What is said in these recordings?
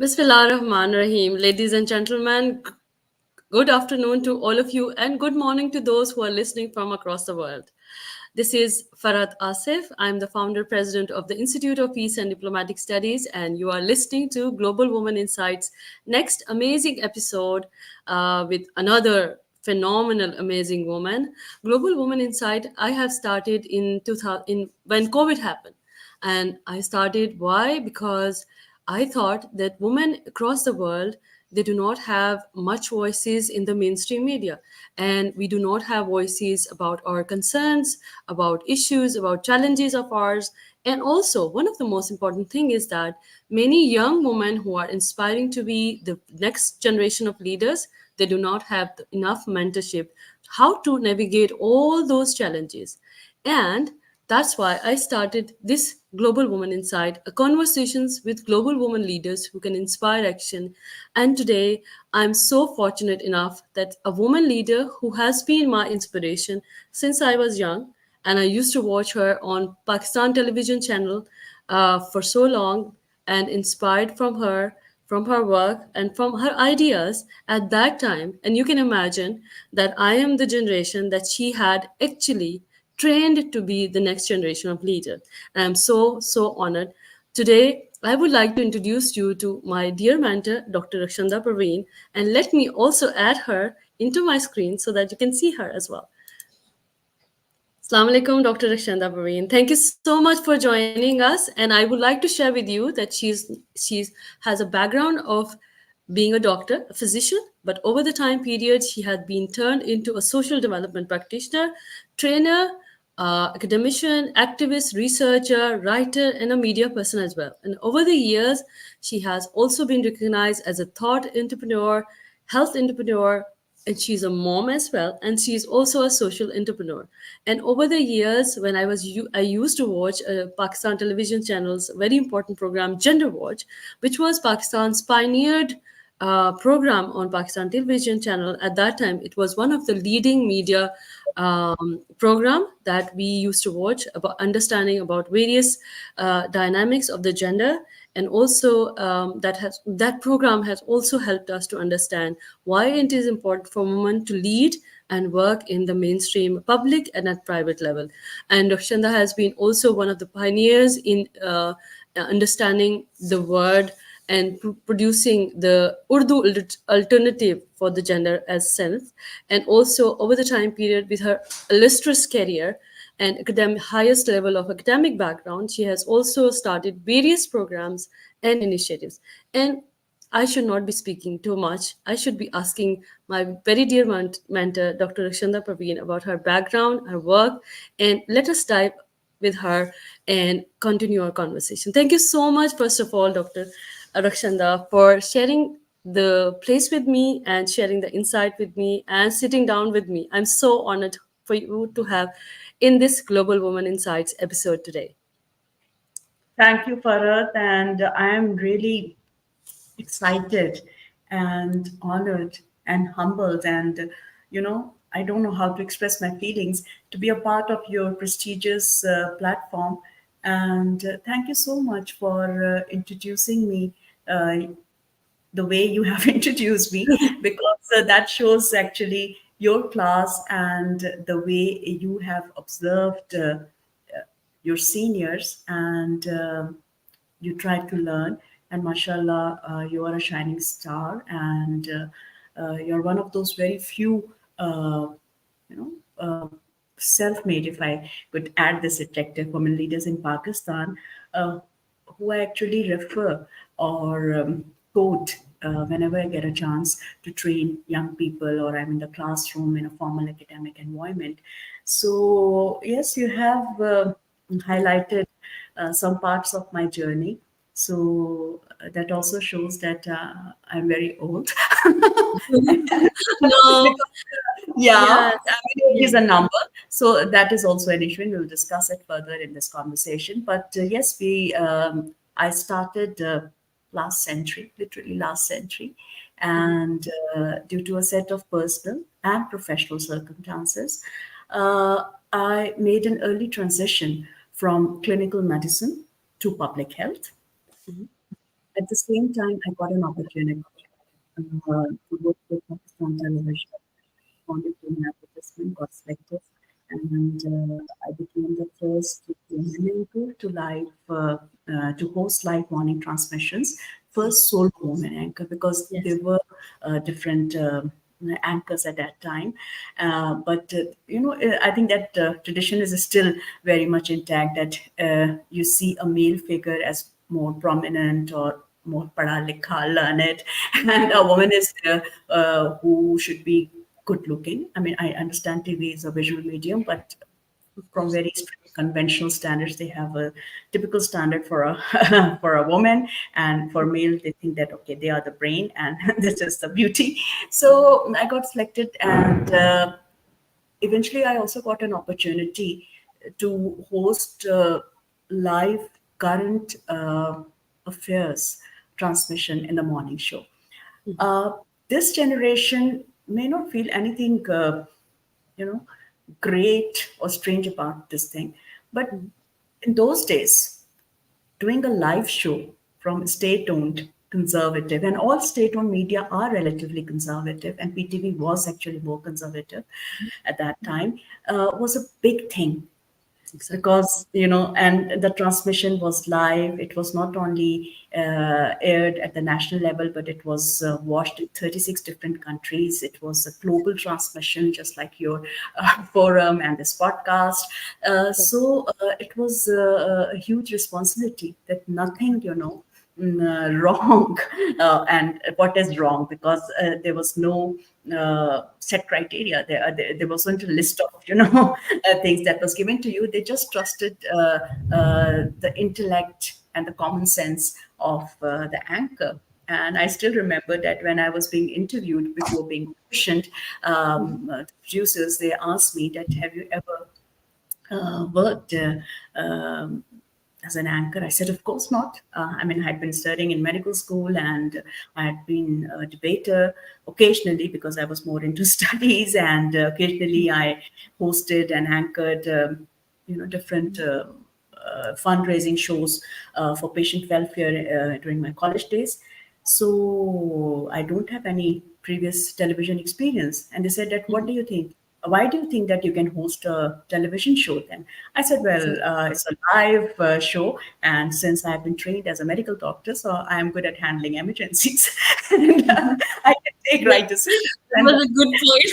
Bismillahirrahmanirrahim. Ladies and gentlemen, good afternoon to all of you and good morning to those who are listening from across the world. This is Farhat Asif. I'm the founder president of the Institute of Peace and Diplomatic Studies, and you are listening to Global Woman Insights next amazing episode with another phenomenal, amazing woman. Global Woman Insight I have started in 2000 when COVID happened. And I started why? Because I thought that women across the world they do not have much voices in the mainstream media, and we do not have voices about our concerns, about issues, about challenges of ours. And also one of the most important thing is that many young women who are inspiring to be the next generation of leaders, they do not have enough mentorship how to navigate all those challenges. And that's why I started this Global Woman Insight, a conversations with global women leaders who can inspire action. And today, I'm so fortunate enough that a woman leader who has been my inspiration since I was young, and I used to watch her on Pakistan television channel for so long, and inspired from her work and from her ideas at that time. And you can imagine that I am the generation that she had actually trained to be the next generation of leader. And I'm so honored. Today, I would like to introduce you to my dear mentor, Dr. Rakhshinda Perveen, and let me also add her into my screen so that you can see her as well. Assalamu alaikum, Dr. Rakhshinda Perveen. Thank you so much for joining us. And I would like to share with you that she's has a background of being a doctor, a physician, but over the time period, she had been turned into a social development practitioner, trainer, academician, activist, researcher, writer, and a media person as well. And over the years, she has also been recognized as a thought entrepreneur, health entrepreneur, and she's a mom as well, and she's also a social entrepreneur. And over the years when I used to watch Pakistan television channel's very important program Gender Watch, which was Pakistan's pioneered program on Pakistan television channel. At that time it was one of the leading media program that we used to watch about understanding about various dynamics of the gender. And also that program has also helped us to understand why it is important for women to lead and work in the mainstream public and at private level. And Rakhshinda has been also one of the pioneers in understanding the word and producing the Urdu alternative for the gender as sinf. And also over the time period with her illustrious career and highest level of academic background, she has also started various programs and initiatives. And I should not be speaking too much. I should be asking my very dear mentor, Dr. Rakhshinda Perveen, about her background, her work, and let us dive with her and continue our conversation. Thank you so much, first of all, Dr. Rakhshinda, for sharing the place with me and sharing the insight with me and sitting down with me. I'm so honored for you to have in this Global Woman Insights episode today. Thank you, Farhat, and I am really excited and honored and humbled. And, I don't know how to express my feelings to be a part of your prestigious platform. And thank you so much for introducing me the way you have introduced me, because that shows actually your class and the way you have observed your seniors, and you try to learn. And mashallah, you are a shining star, and you're one of those very few you know self-made, if I could add this adjective, women leaders in Pakistan, uh, who I actually refer or quote whenever I get a chance to train young people, or I'm in the classroom in a formal academic environment. So yes, you have highlighted some parts of my journey. So that also shows that I'm very old. No, Because, yeah, yes, I mean, age yes. is a number. So that is also an issue, and we'll discuss it further in this conversation. But yes, I started last century, literally last century, and due to a set of personal and professional circumstances, I made an early transition from clinical medicine to public health. At the same time, I got an opportunity to work with Pakistan television. Wanted to an advertisement, got selected, and I became the first woman anchor to to host live morning transmissions. First sole woman anchor, because Yes. there were different anchors at that time, but I think that tradition is still very much intact. That you see a male figure as more prominent or more padha likha, learned, and a woman is there who should be good looking. I mean, I understand TV is a visual medium, but Of from course. very strict conventional standards, they have a typical standard for a for a woman, and for male, they think that okay, they are the brain, and this is the beauty. So I got selected, and eventually, I also got an opportunity to host live current affairs transmission in the morning show. Uh, this generation may not feel anything, you know, great or strange about this thing, but in those days, doing a live show from state-owned conservative, and all state-owned media are relatively conservative, and PTV was actually more conservative at that time, was a big thing, Exactly. because and the transmission was live. It was not only aired at the national level, but it was watched in 36 different countries. It was a global transmission, just like your forum and this podcast. It was a huge responsibility, that nothing wrong. And what is wrong, because there was no set criteria. There wasn't a list of things that was given to you. They just trusted the intellect and the common sense of the anchor. And I still remember that when I was being interviewed before being commissioned, the producers, they asked me that, have you ever worked as an anchor? I said, of course not. I mean, I had been studying in medical school, and I had been a debater occasionally, because I was more into studies, and occasionally I hosted and anchored, different fundraising shows for patient welfare during my college days. So I don't have any previous television experience. And they said that, what do you think? Why do you think that you can host a television show then? I said, well, Exactly. it's a live show. And since I've been trained as a medical doctor, so I'm good at handling emergencies. And I can take That right decisions. And was a good point.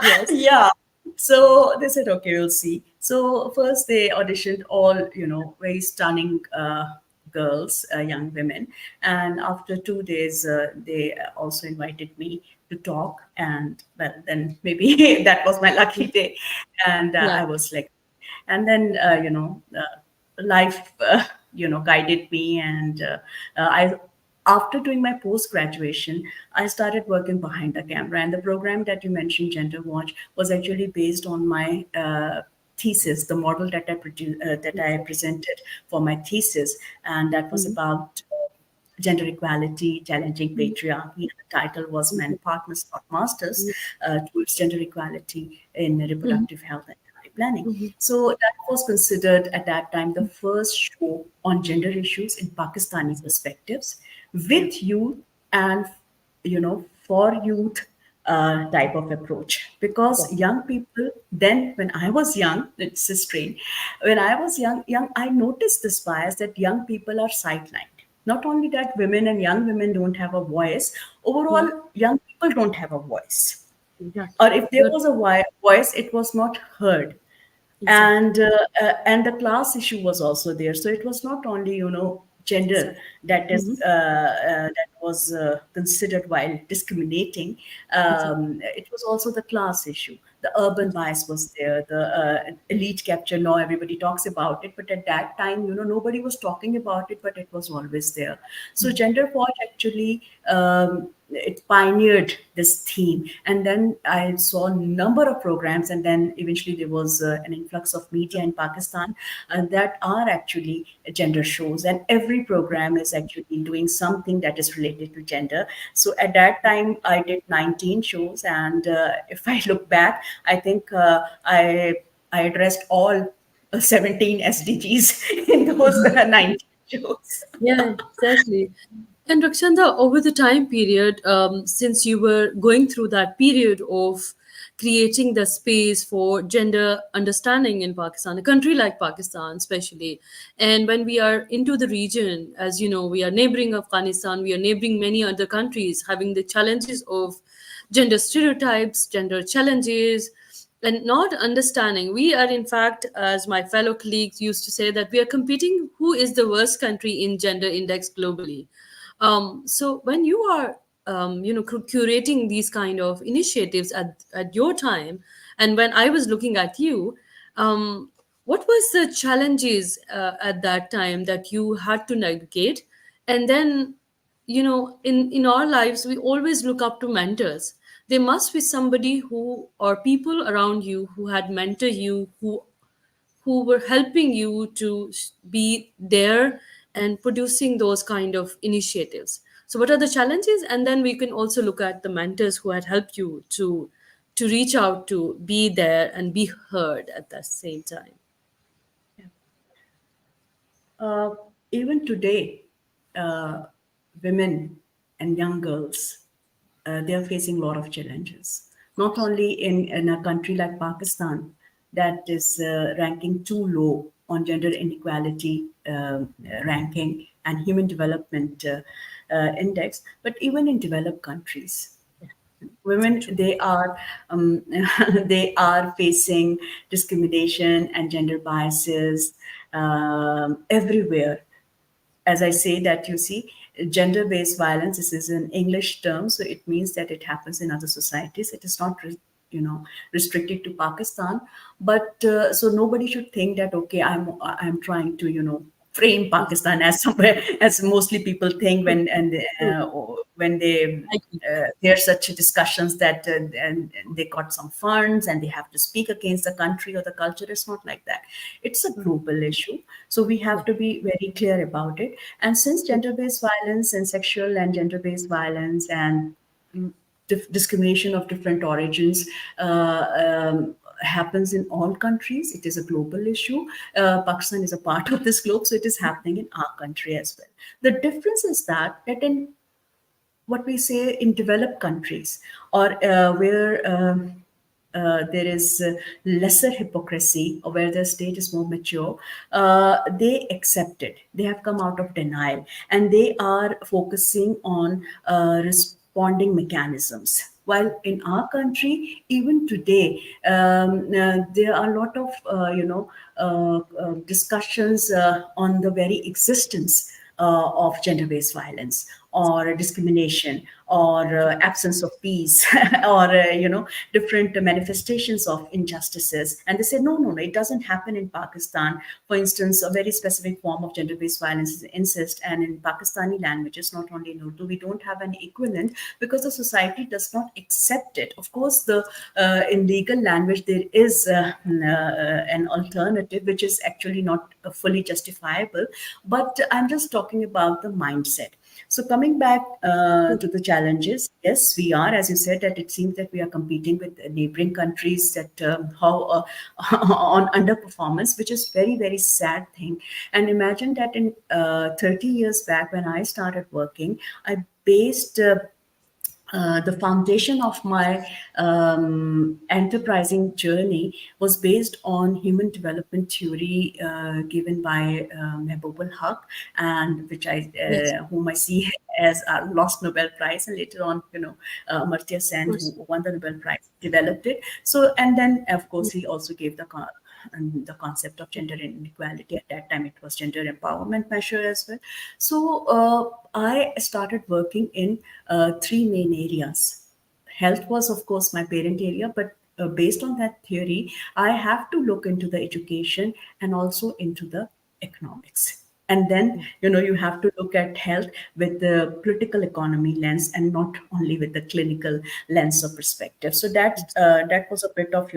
Yes. yeah. So they said, okay, we'll see. So first they auditioned all, very stunning girls, young women. And after 2 days, they also invited me to talk. And well, then maybe that was my lucky day. And Yeah. I was like, and then, life, guided me. And I after doing my post graduation, I started working behind the camera. And the program that you mentioned, Gender Watch, was actually based on my thesis, the model that that I presented for my thesis, and that was about gender equality, challenging patriarchy. The title was Men Partners Not Masters, towards gender equality in reproductive health and family planning. So that was considered at that time the first show on gender issues in Pakistani perspectives, with youth, and for youth type of approach. Because young people, then when I was young, it's a strange, when I was young, I noticed this bias that young people are sidelined. Not only that, women and young women don't have a voice. Overall, young people don't have a voice. Exactly. Or if there You're was a voice, it was not heard. exactly. And the class issue was also there. So it was not only gender Exactly. that was considered while discriminating. Exactly. It was also the class issue. The urban bias was there. The elite capture. Now everybody talks about it, but at that time, nobody was talking about it, but it was always there. So gender watch actually, it pioneered this theme. And then I saw a number of programs, and then eventually there was an influx of media in Pakistan that are actually gender shows, and every program is actually doing something that is related to gender. So at that time I did 19 shows, and if I look back, I think I addressed all 17 SDGs in those 19 issues. Yeah, exactly. And Rakshanda, over the time period, since you were going through that period of creating the space for gender understanding in Pakistan, a country like Pakistan, especially, and when we are into the region, as you know, we are neighboring Afghanistan, we are neighboring many other countries, having the challenges of gender stereotypes, gender challenges, and not understanding. We are, in fact, as my fellow colleagues used to say, that we are competing who is the worst country in gender index globally. So when you are curating these kind of initiatives at your time, and when I was looking at you, what was the challenges at that time that you had to navigate? And then, in our lives, we always look up to mentors. There must be somebody who, or people around you, who had mentored you, who were helping you to be there and producing those kind of initiatives. So what are the challenges? And then we can also look at the mentors who had helped you to reach out, to be there and be heard at the same time. Uh, Even today, uh, women and young girls, they are facing a lot of challenges. Not only in a country like Pakistan, that is ranking too low on gender inequality ranking and human development index, but even in developed countries, So women, true. they are they are facing discrimination and gender biases everywhere. As I say that, you see, gender-based violence, this is an English term, so it means that it happens in other societies. It is not, restricted to Pakistan. But so nobody should think that, okay, I'm trying to, frame Pakistan as somewhere, as mostly people think True. True. when they I agree. there are such discussions that and they got some funds and they have to speak against the country or the culture. It's not like that. It's a global issue, so we have Yeah. to be very clear about it. And since gender-based violence and sexual and gender-based violence and discrimination of different origins happens in all countries, it is a global issue. Pakistan is a part of this globe, so it is happening in our country as well. The difference is that in what we say in developed countries, or where there is lesser hypocrisy, or where the state is more mature, they accept it. They have come out of denial and they are focusing on responding mechanisms. While in our country, even today, there are a lot of discussions on the very existence of gender-based violence or discrimination or absence of peace or different manifestations of injustices. And they say no, no, no, it doesn't happen in Pakistan. For instance, a very specific form of gender-based violence is incest, and in Pakistani languages, not only in Urdu, we don't have an equivalent because the society does not accept it. Of course, the in legal language there is an alternative which is actually not fully justifiable, but I'm just talking about the mindset. So coming back to the challenges, yes, we are, as you said, that it seems that we are competing with neighboring countries that how on underperformance, which is very very sad thing. And imagine that in 30 years back when I started working, I based the foundation of my enterprising journey was based on human development theory given by Mehboob Haq, and which Yes, whom I see as a lost Nobel Prize, and later on, Amartya of Sen, who course. won the Nobel Prize, developed it. So, and then of course he also gave the concept of gender inequality. At that time, it was gender empowerment measure as well. So I started working in three main areas. Health was, of course, my parent area, but based on that theory, I have to look into the education and also into the economics. And then, you have to look at health with the political economy lens and not only with the clinical lens or perspective. So that was a bit of,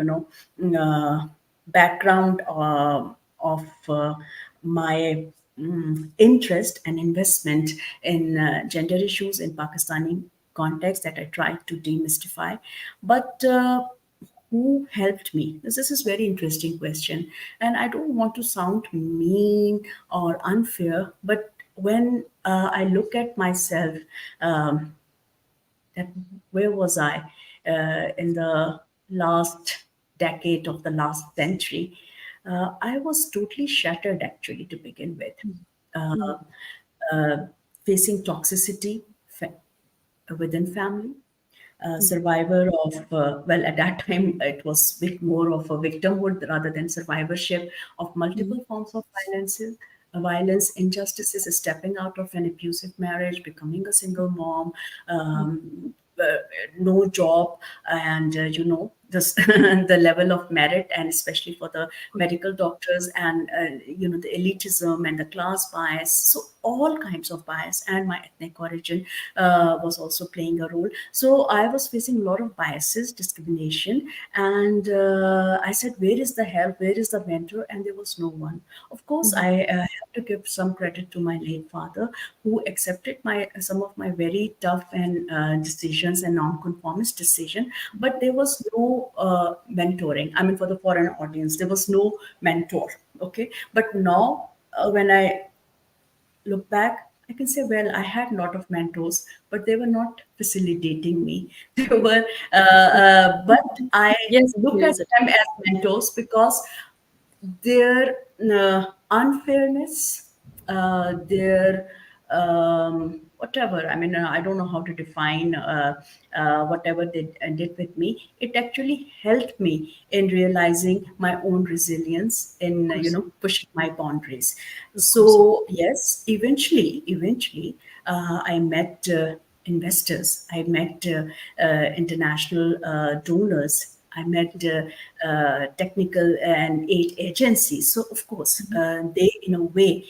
background of my interest and investment in gender issues in Pakistani context that I tried to demystify. But who helped me? This is very interesting question, and I don't want to sound mean or unfair, but when I look at myself, um, that where was I in the last decade of the last century? I was totally shattered actually to begin with, uh, uh, facing toxicity within family, survivor of well, at that time it was bit more of a victimhood rather than survivorship of multiple forms of violence, injustices, stepping out of an abusive marriage, becoming a single mom, uh, no job, and this the level of merit, and especially for the medical doctors, and the elitism and the class bias, so all kinds of bias, and my ethnic origin was also playing a role. So I was facing a lot of biases, discrimination, and I said, where is the help, where is the mentor? And there was no one. Of course, I have to give some credit to my late father, who accepted my some of my very tough and decisions and non-conformist decision, but there was no mentoring. I mean, for the foreign audience, there was no mentor. Okay, but now when I look back, I can say, well, I had a lot of mentors, but they were not facilitating me. They were, but I Yes, look at yes. them as mentors because their unfairness, their whatever. I mean, I don't know how to define whatever they did with me. It actually helped me in realizing my own resilience, Of in course, pushing my boundaries. of course. So yes, eventually, I met investors. I met international donors. I met technical and aid agencies. So, of course, they, in a way,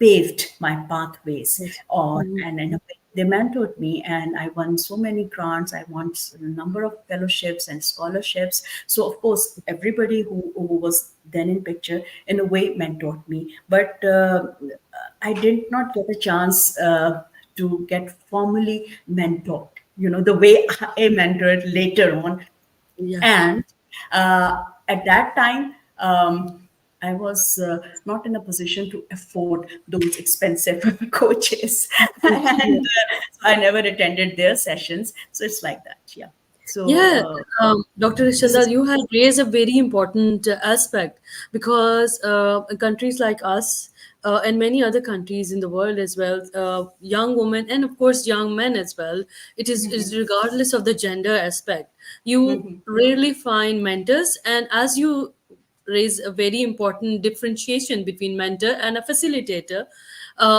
paved my pathways, Yes. or and in a way, they mentored me, and I won so many grants. I won a number of fellowships and scholarships. So, of course, everybody who was then in picture, in a way, mentored me. But I did not get a chance to get formally mentored. The way I mentored later on, Yeah. and at that time, I was not in a position to afford those expensive coaches, Yeah. and so I never attended their sessions. So it's like that, yeah. So Yeah, Dr. this Rishanda, is you have raised a very important aspect because countries like us and many other countries in the world as well, young women and of course young men as well, it is regardless of the gender aspect. You rarely find mentors, and as you raise a very important differentiation between mentor and a facilitator,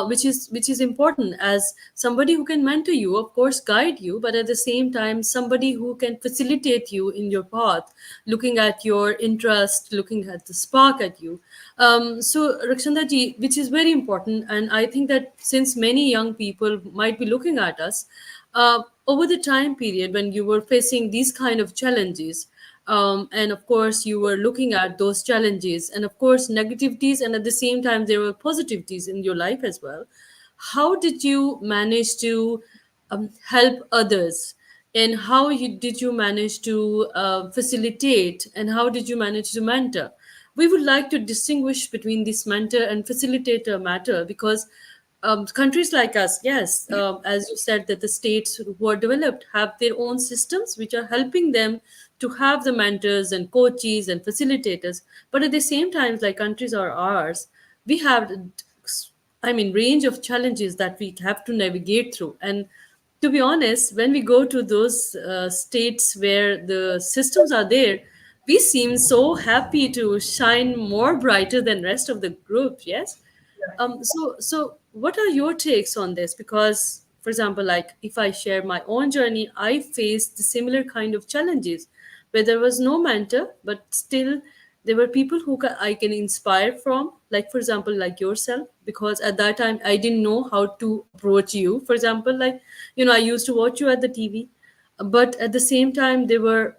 which is important, as somebody who can mentor you, of course guide you, but at the same time somebody who can facilitate you in your path, looking at your interest, looking at the spark at you. So Rakshanda ji, which is very important, and I think that since many young people might be looking at us, over the time period when you were facing these kind of challenges, and of course you were looking at those challenges and of course negativities, and at the same time there were positivities in your life as well. How did you manage to help others, and how did you manage to facilitate, and how did you manage to mentor? We would like to distinguish between this mentor and facilitator matter, because countries like us, yes, as you said, that the states who are developed have their own systems which are helping them to have the mentors and coaches and facilitators. But at the same time, like countries are ours, we have, I mean, range of challenges that we have to navigate through. And to be honest, when we go to those states where the systems are there, we seem so happy to shine more brighter than rest of the group. Yes. So what are your takes on this? Because, for example, like if I share my own journey, I faced the similar kind of challenges where there was no mentor, but still there were people who I can inspire from. Like, for example, like yourself, because at that time I didn't know how to approach you. For example, like, I used to watch you at the TV, but at the same time, there were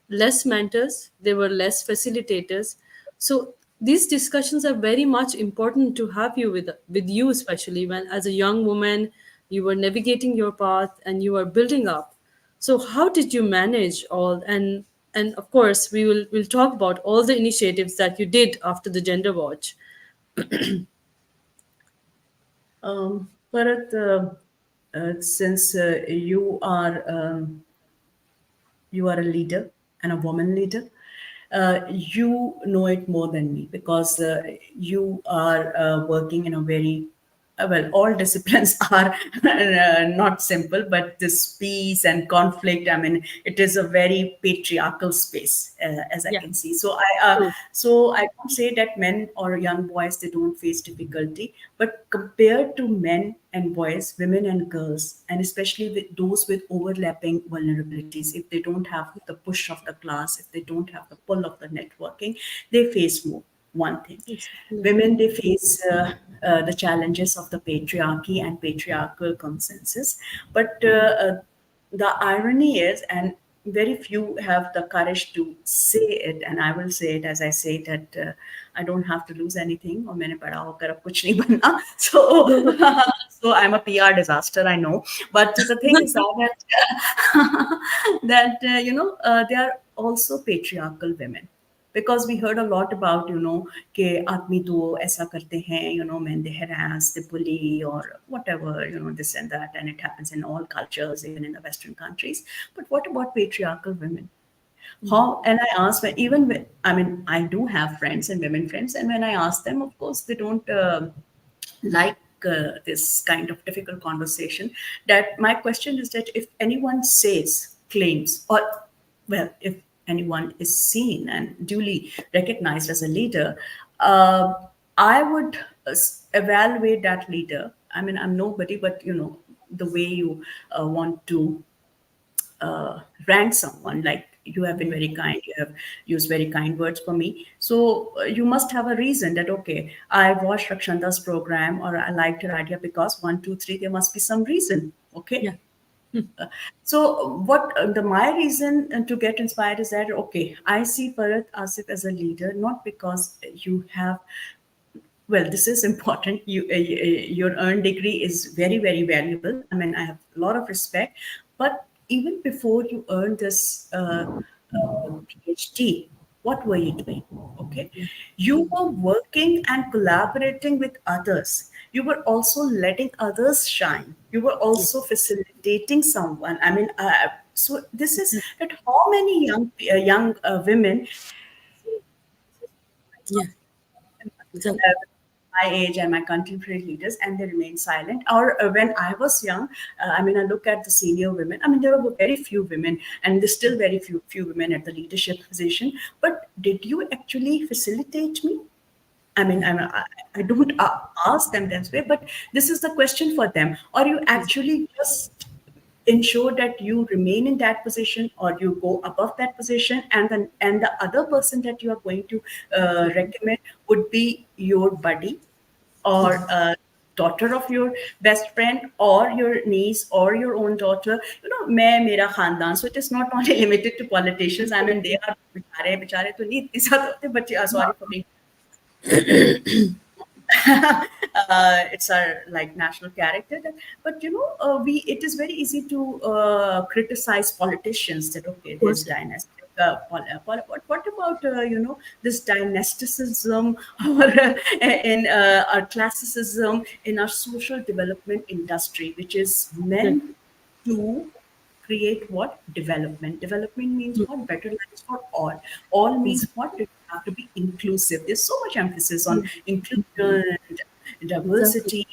less mentors, there were less facilitators. So these discussions are very much important to have you with you, especially when as a young woman you were navigating your path and you are building up. So how did you manage all? And And of course, we'll talk about all the initiatives that you did after the Gender Watch. Bharat, since you are a leader and a woman leader. You know it more than me because you are working in a very well, all disciplines are not simple, but this peace and conflict, I mean, it is a very patriarchal space, as I Yeah, can see. true. So I don't say that men or young boys, they don't face difficulty, but compared to men and boys, women and girls, and especially with those with overlapping vulnerabilities, if they don't have the push of the class, if they don't have the pull of the networking, they face more. One thing. Exactly. Women, they face the challenges of the patriarchy and patriarchal consensus. But the irony is, and very few have the courage to say it, and I will say it as I say that I don't have to lose anything. और मैंने पढ़ा होकर अब कुछ नहीं बनना. So, so I'm a PR disaster, I know. But the thing is that that they are also patriarchal women because we heard a lot about कि आदमी तो ऐसा करते हैं men they harass, they bully or whatever, this and that, and it happens in all cultures, even in the Western countries. But what about patriarchal women? How? And I asked when, even when, I mean, I do have friends and women friends, and when I ask them, of course they don't like this kind of difficult conversation. That my question is that if anyone says, claims, or well, if anyone is seen and duly recognized as a leader, uh, I would evaluate that leader. I mean, I'm nobody, but the way you want to rank someone, like you have been very kind, you have used very kind words for me, so you must have a reason that okay, I watched Rakshanda's program or I liked her idea because one two three, there must be some reason. Okay. Yeah. So what the my reason to get inspired is that okay, I see Farid Asif as a leader not because you have, well, this is important. Your earned degree is very very valuable. I mean, I have a lot of respect, but even before you earned this PhD, what were you doing? Okay, you were working and collaborating with others. You were also letting others shine. You were also facilitating someone. I mean, so this is that how many young women Yeah. Exactly. my age and my contemporary leaders, and they remain silent. Or when I was young, I mean, I look at the senior women. I mean, there were very few women, and there's still very few women at the leadership position. But did you actually facilitate me? I mean, I don't ask them this way, but this is the question for them. Or you actually just ensure that you remain in that position or you go above that position, and the other person that you are going to recommend would be your buddy or a daughter of your best friend or your niece or your own daughter. मैं मेरा खानदान, so it is not only limited to politicians. I mean, they are बेचारे तो नहीं इतने सारे होते बच्चे, sorry for being it's our like national character. But we it is very easy to criticize politicians that okay, Of there's course. Yeah. dynastic. What about this dynasticism or in our classicism in our social development industry, which is Right. meant to create what? Development. Development means what? Better lives for all. All means what? It have to be inclusive. There's so much emphasis on inclusion, Exactly. diversity,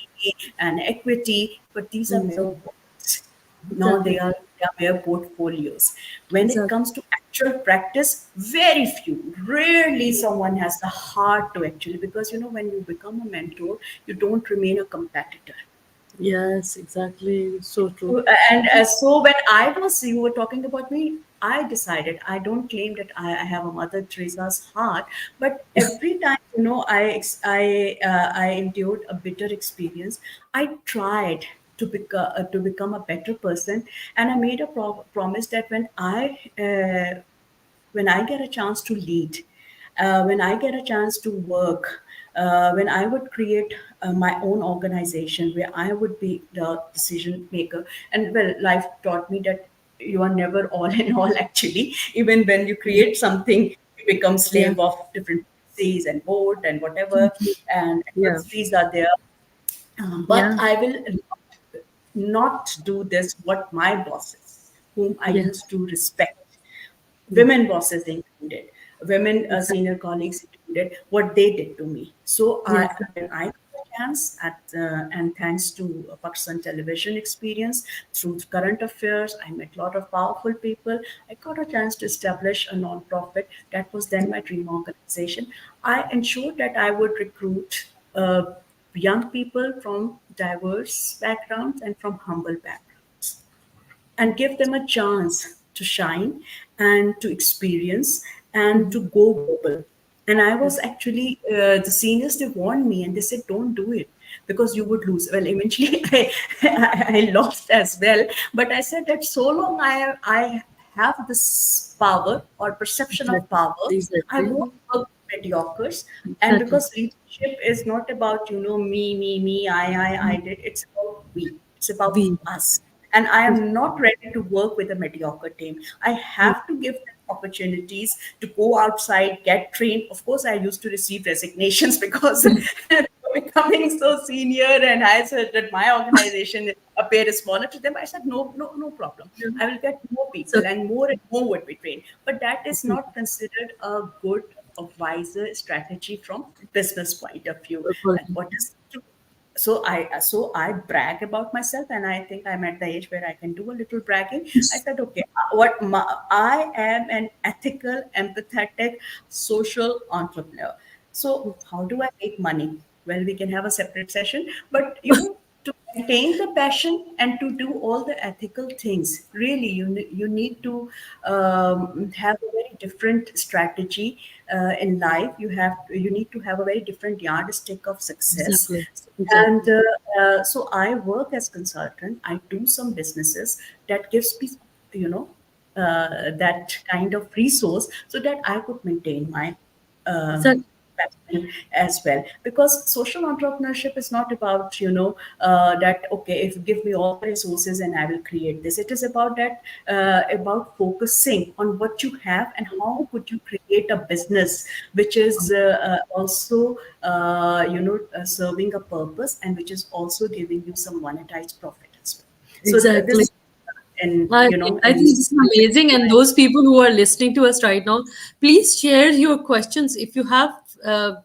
and equity, but these are mere Exactly. words. Now Exactly. they are mere portfolios. When it Exactly. comes to actual practice, very few, rarely someone has the heart to actually, because when you become a mentor, you don't remain a competitor. Yes, exactly. So true. And so when you were talking about me, I decided I don't claim that I have a Mother Teresa's heart, but every time I endured a bitter experience, I tried to become a better person, and I made a promise that when I get a chance to lead, when I get a chance to work, when I would create my own organization where I would be the decision maker. And well, life taught me that you are never all in all, actually. Even when you create something, you become Yeah. slave of different policies and board and whatever, Totally. and Yeah. adversaries are there. But Yeah. I will not do this what my bosses, whom I Yeah. used to respect, Yeah. women bosses included, women Exactly. senior colleagues included, what they did to me. So Yeah. when I got a chance and thanks to Pakistan television experience through current affairs, I met a lot of powerful people. I got a chance to establish a non-profit. That was then my dream organization. I ensured that I would recruit young people from diverse backgrounds and from humble backgrounds and give them a chance to shine and to experience and to go global. And I was actually, the seniors, they warned me and they said, don't do it because you would lose. Well, eventually I lost as well. But I said that so long I have this power or perception of Exactly. power, I Exactly. won't work with mediocres. And Exactly. because leadership is not about, me, I did. It's about we. It's about We. us. And I am not ready to work with a mediocre team. I have to give them opportunities to go outside, get trained. Of course, I used to receive resignations because becoming so senior, and I said that my organization appeared smaller to them. I said, no, no, no problem. I will get more So people and more would be trained. But that is not considered a good or wiser strategy from business point of view. And what is so I brag about myself, and I think I'm at the age where I can do a little bragging. I said, okay, I am an ethical, empathetic, social entrepreneur. So how do I make money? Well, we can have a separate session, but to maintain the passion and to do all the ethical things, really, you need to have a very different strategy in life. You need to have a very different yardstick of success. exactly. And Exactly. so I work as consultant. I do some businesses that gives me, you know, that kind of resource so that I could maintain my uh, Exactly. passion as well. Because social entrepreneurship is not about, that, okay, if you give me all the resources and I will create this. It is about that, about focusing on what you have and how could you create a business which is also, serving a purpose and which is also giving you some monetized profit as well. So Exactly. this, and I think this is amazing. And those people who are listening to us right now, please share your questions if you have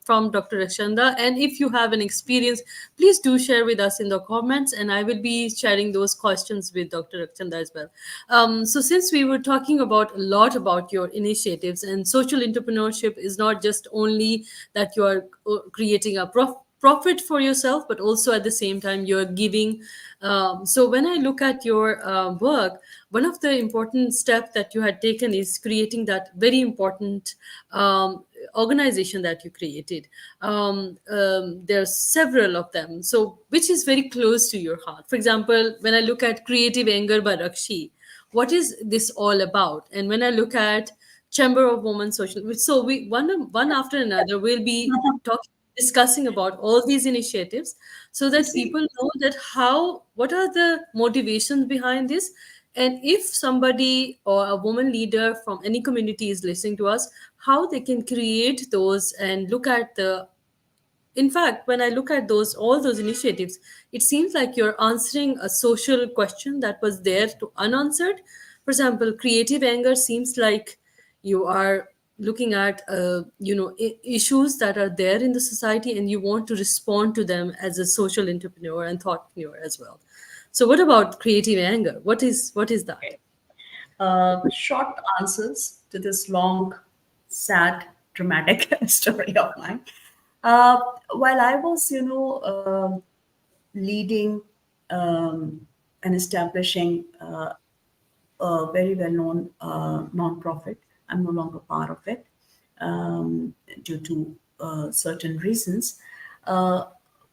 from Dr. Rakshanda. And if you have an experience, please do share with us in the comments. And I will be sharing those questions with Dr. Rakshanda as well. So, since we were talking about a lot about your initiatives, and social entrepreneurship is not just only that you are creating a profit for yourself, but also at the same time you're giving. So when I look at your work, one of the important steps that you had taken is creating that very important organization that you created. There's several of them, so which is very close to your heart. For example, when I look at Creative Anger by Rakshi, what is this all about? And when I look at Chamber of Women Social, so we one after another will be talking, discussing about all these initiatives, so you that see, people know that how, what are the motivations behind this. And if somebody or a woman leader from any community is listening to us, how they can create those and look at the, in fact, when I look at those, all those initiatives, it seems like you're answering a social question that was there to unanswered. For example, Creative Anger seems like you are looking at issues that are there in the society, and you want to respond to them as a social entrepreneur and thoughtpreneur as well. So what about Creative Anger? What is that? short answers to this long, sad, dramatic story of mine. Uh, while I was, leading and establishing a very well-known non-profit, I'm no longer part of it due to certain reasons. Uh,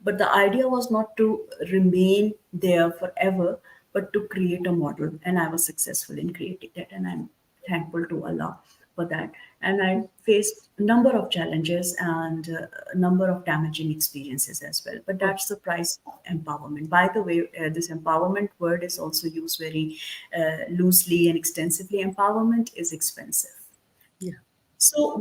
but the idea was not to remain there forever, but to create a model. And I was successful in creating that. And I'm thankful to Allah for that. And I faced a number of challenges and a number of damaging experiences as well. But Oh, that's the price of empowerment. By the way, this empowerment word is also used very loosely and extensively. Empowerment is expensive. yeah. So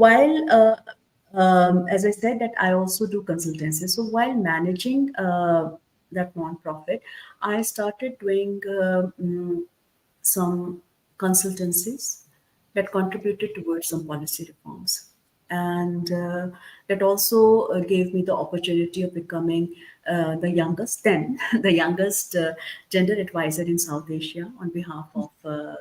as I said, that I also do consultancy. So while managing that nonprofit, I started doing some consultancies that contributed towards some policy reforms. And that also gave me the opportunity of becoming the youngest, then the youngest gender advisor in South Asia on behalf of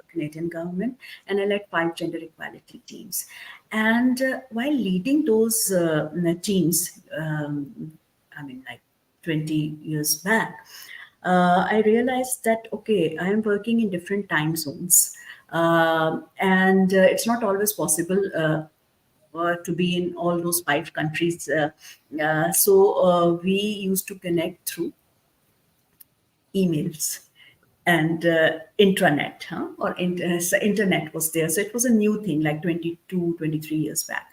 Canadian government. And I led 5 gender equality teams. And while leading those teams, I mean, like 20 years back, I realized that okay, I am working in different time zones, and it's not always possible to be in all those 5 countries. So we used to connect through emails and intranet, so internet was there. So it was a new thing, like 22, 23 years back.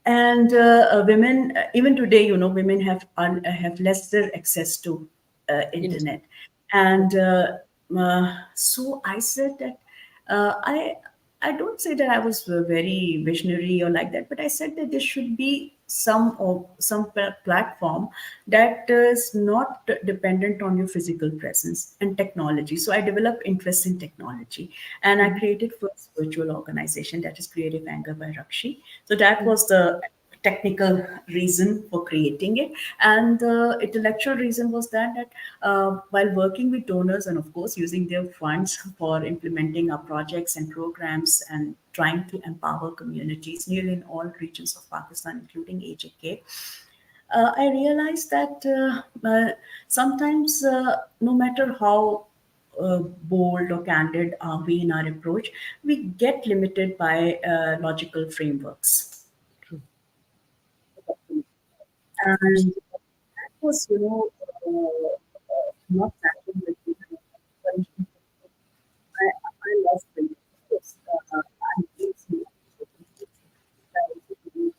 And women, even today, women have lesser access to Indeed. internet. And so I said that I don't say that I was very visionary or like that, but I said that there should be some platform that is not dependent on your physical presence and technology. So I developed interest in technology, and I created first virtual organization, that is Creative Anger by Rakshi. So that was the technical reason for creating it, and the intellectual reason was that while working with donors and of course using their funds for implementing our projects and programs and trying to empower communities nearly in all regions of Pakistan, including AJK, I realized that sometimes, no matter how bold or candid are we in our approach, we get limited by logical frameworks. True. Of course. And that was, not matching with me. For instance, I love film. Of course, I'm doing some I also do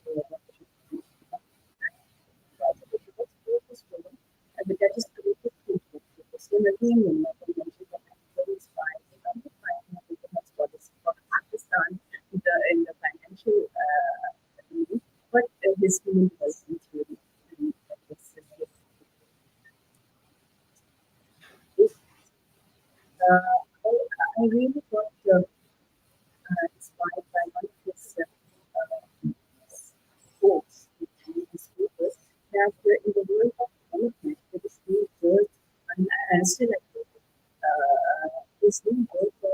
and the that is creative thinking. So again, I mentioned that I'm very inspired. I'm not finding a big enough policy for Pakistan in the financial domain, but his human development really. And that was I really got inspired by one of his quotes in his papers that in the world of development, there is no word, and still I think there's no word for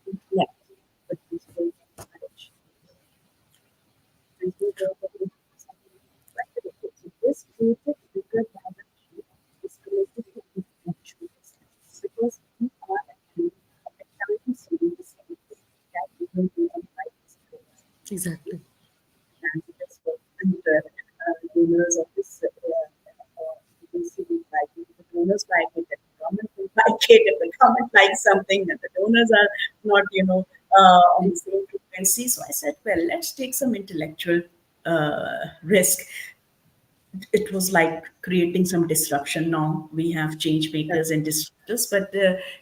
intellect, but there's word for knowledge. There's no word for something like that. So this creative bigger dimension is connected to intellectual systems because we are actually at times doing the same thing that we will do on life. Exactly. And that's what and donors of this agency will like it. The donors like it, and the government will like it. If the government likes something, then the donors are not, on the same frequency. So I said, well, let's take some intellectual risk. It was like creating some disruption. Now we have change makers and disruptors, but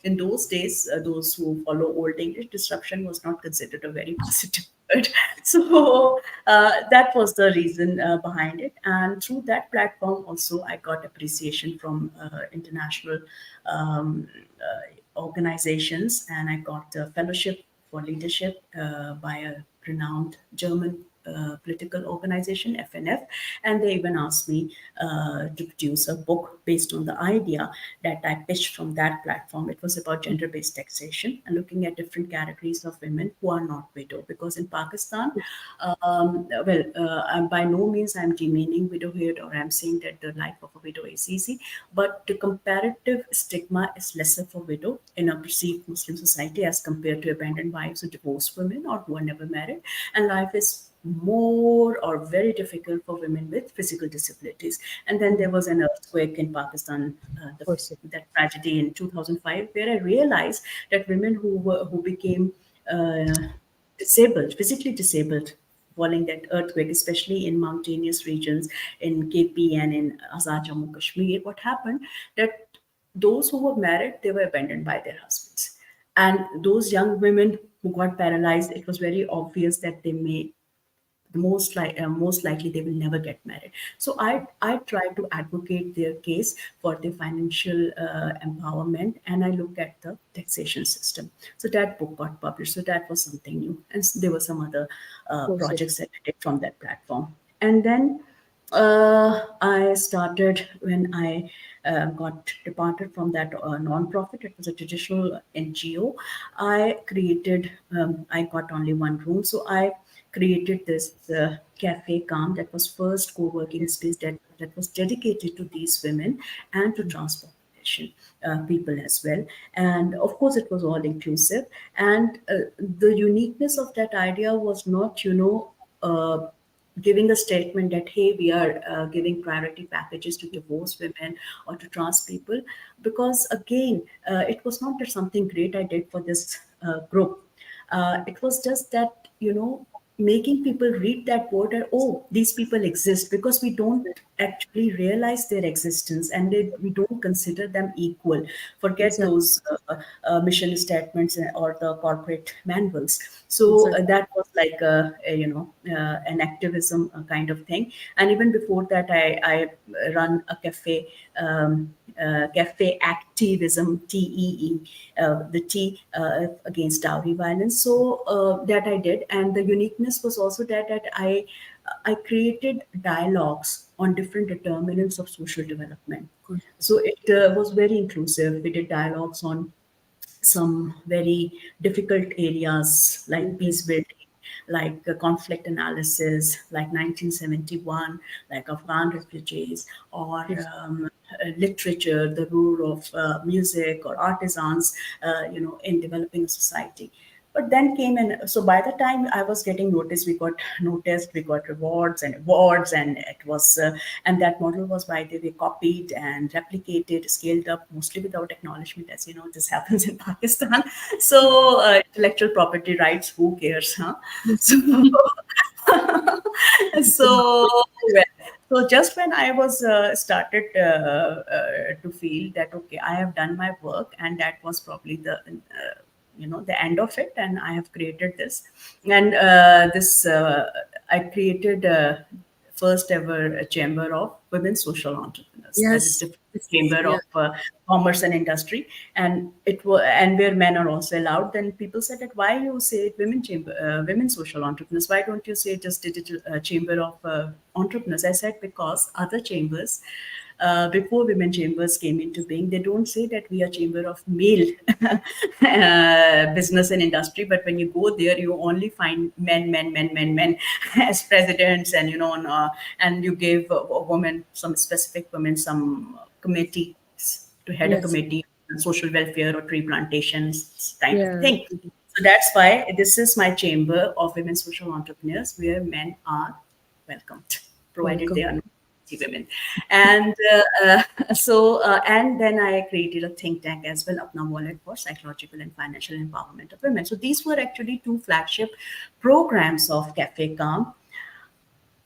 in those days, those who follow old English, disruption was not considered a very positive word. So that was the reason behind it, and through that platform also I got appreciation from international organizations, and I got a fellowship for leadership by a renowned German political organization, FNF, and they even asked me to produce a book based on the idea that I pitched from that platform. It was about gender-based taxation and looking at different categories of women who are not widow. Because in Pakistan, by no means I'm demeaning widowhood or I'm saying that the life of a widow is easy, but the comparative stigma is lesser for widow in a perceived Muslim society as compared to abandoned wives or divorced women or who are never married, and life is more or very difficult for women with physical disabilities. And then there was an earthquake in Pakistan, Also. that tragedy in 2005, where I realized that women who became uh, disabled, physically disabled, following that earthquake, especially in mountainous regions in KP and in Azad Jammu Kashmir. What happened that those who were married, they were abandoned by their husbands. And those young women who got paralyzed, it was very obvious that they may most likely they will never get married. So I try to advocate their case for the financial empowerment, and I look at the taxation system. So that book got published, so that was something new, and there were some other Awesome. projects that I did from that platform. And then I started when I got departed from that non-profit. It was a traditional NGO. I got only one room, so I created this cafe calm that was first co-working space that was dedicated to these women and to transportation people as well. And of course it was all inclusive, and the uniqueness of that idea was not, giving a statement that hey, we are giving priority packages to divorced women or to trans people, because again, it was not that something great I did for this group. It was just that, making people read that word and oh, these people exist, because we don't actually realize their existence, and we don't consider them equal. Forget Exactly. those mission statements or the corporate manuals. So Exactly. that was like an activism kind of thing. And even before that, I run a cafe activism, TEE, the T against dowry violence. So that I did, and the uniqueness was also that I created dialogues on different determinants of social development. So it was very inclusive. We did dialogues on some very difficult areas like Okay. peace building, like conflict analysis, like 1971, like Afghan refugees, or Yes. literature, the role of music or artisans, in developing a society. But then came in. So by the time I was getting noticed, we got rewards and awards, and it was, and that model was by the way copied and replicated, scaled up, mostly without acknowledgement. As you know, this happens in Pakistan. So intellectual property rights, who cares, huh? So so well, so just when I was started to feel that okay, I have done my work, and that was probably the end of it, and I have created this, and this I created first ever chamber of women social entrepreneurs, that is Yes. different Yes. chamber Yeah. of commerce and industry, and it was, and where men are also allowed. Then people said that why you say it women chamber, women social entrepreneurs, why don't you say just digital chamber of entrepreneurs? I said because other chambers, before women chambers came into being, they don't say that we are chamber of male business and industry, but when you go there, you only find men as presidents, and and you gave a woman, some specific women, some committees to head a Yes. committee on social welfare or tree plantations type of Yeah. thing. So that's why this is my chamber of women social entrepreneurs, where men are welcomed, provided they Welcome. are not women. And and then I created a think tank as well, Apna Wallet, for psychological and financial empowerment of women. So these were actually two flagship programs of Cafe Calm.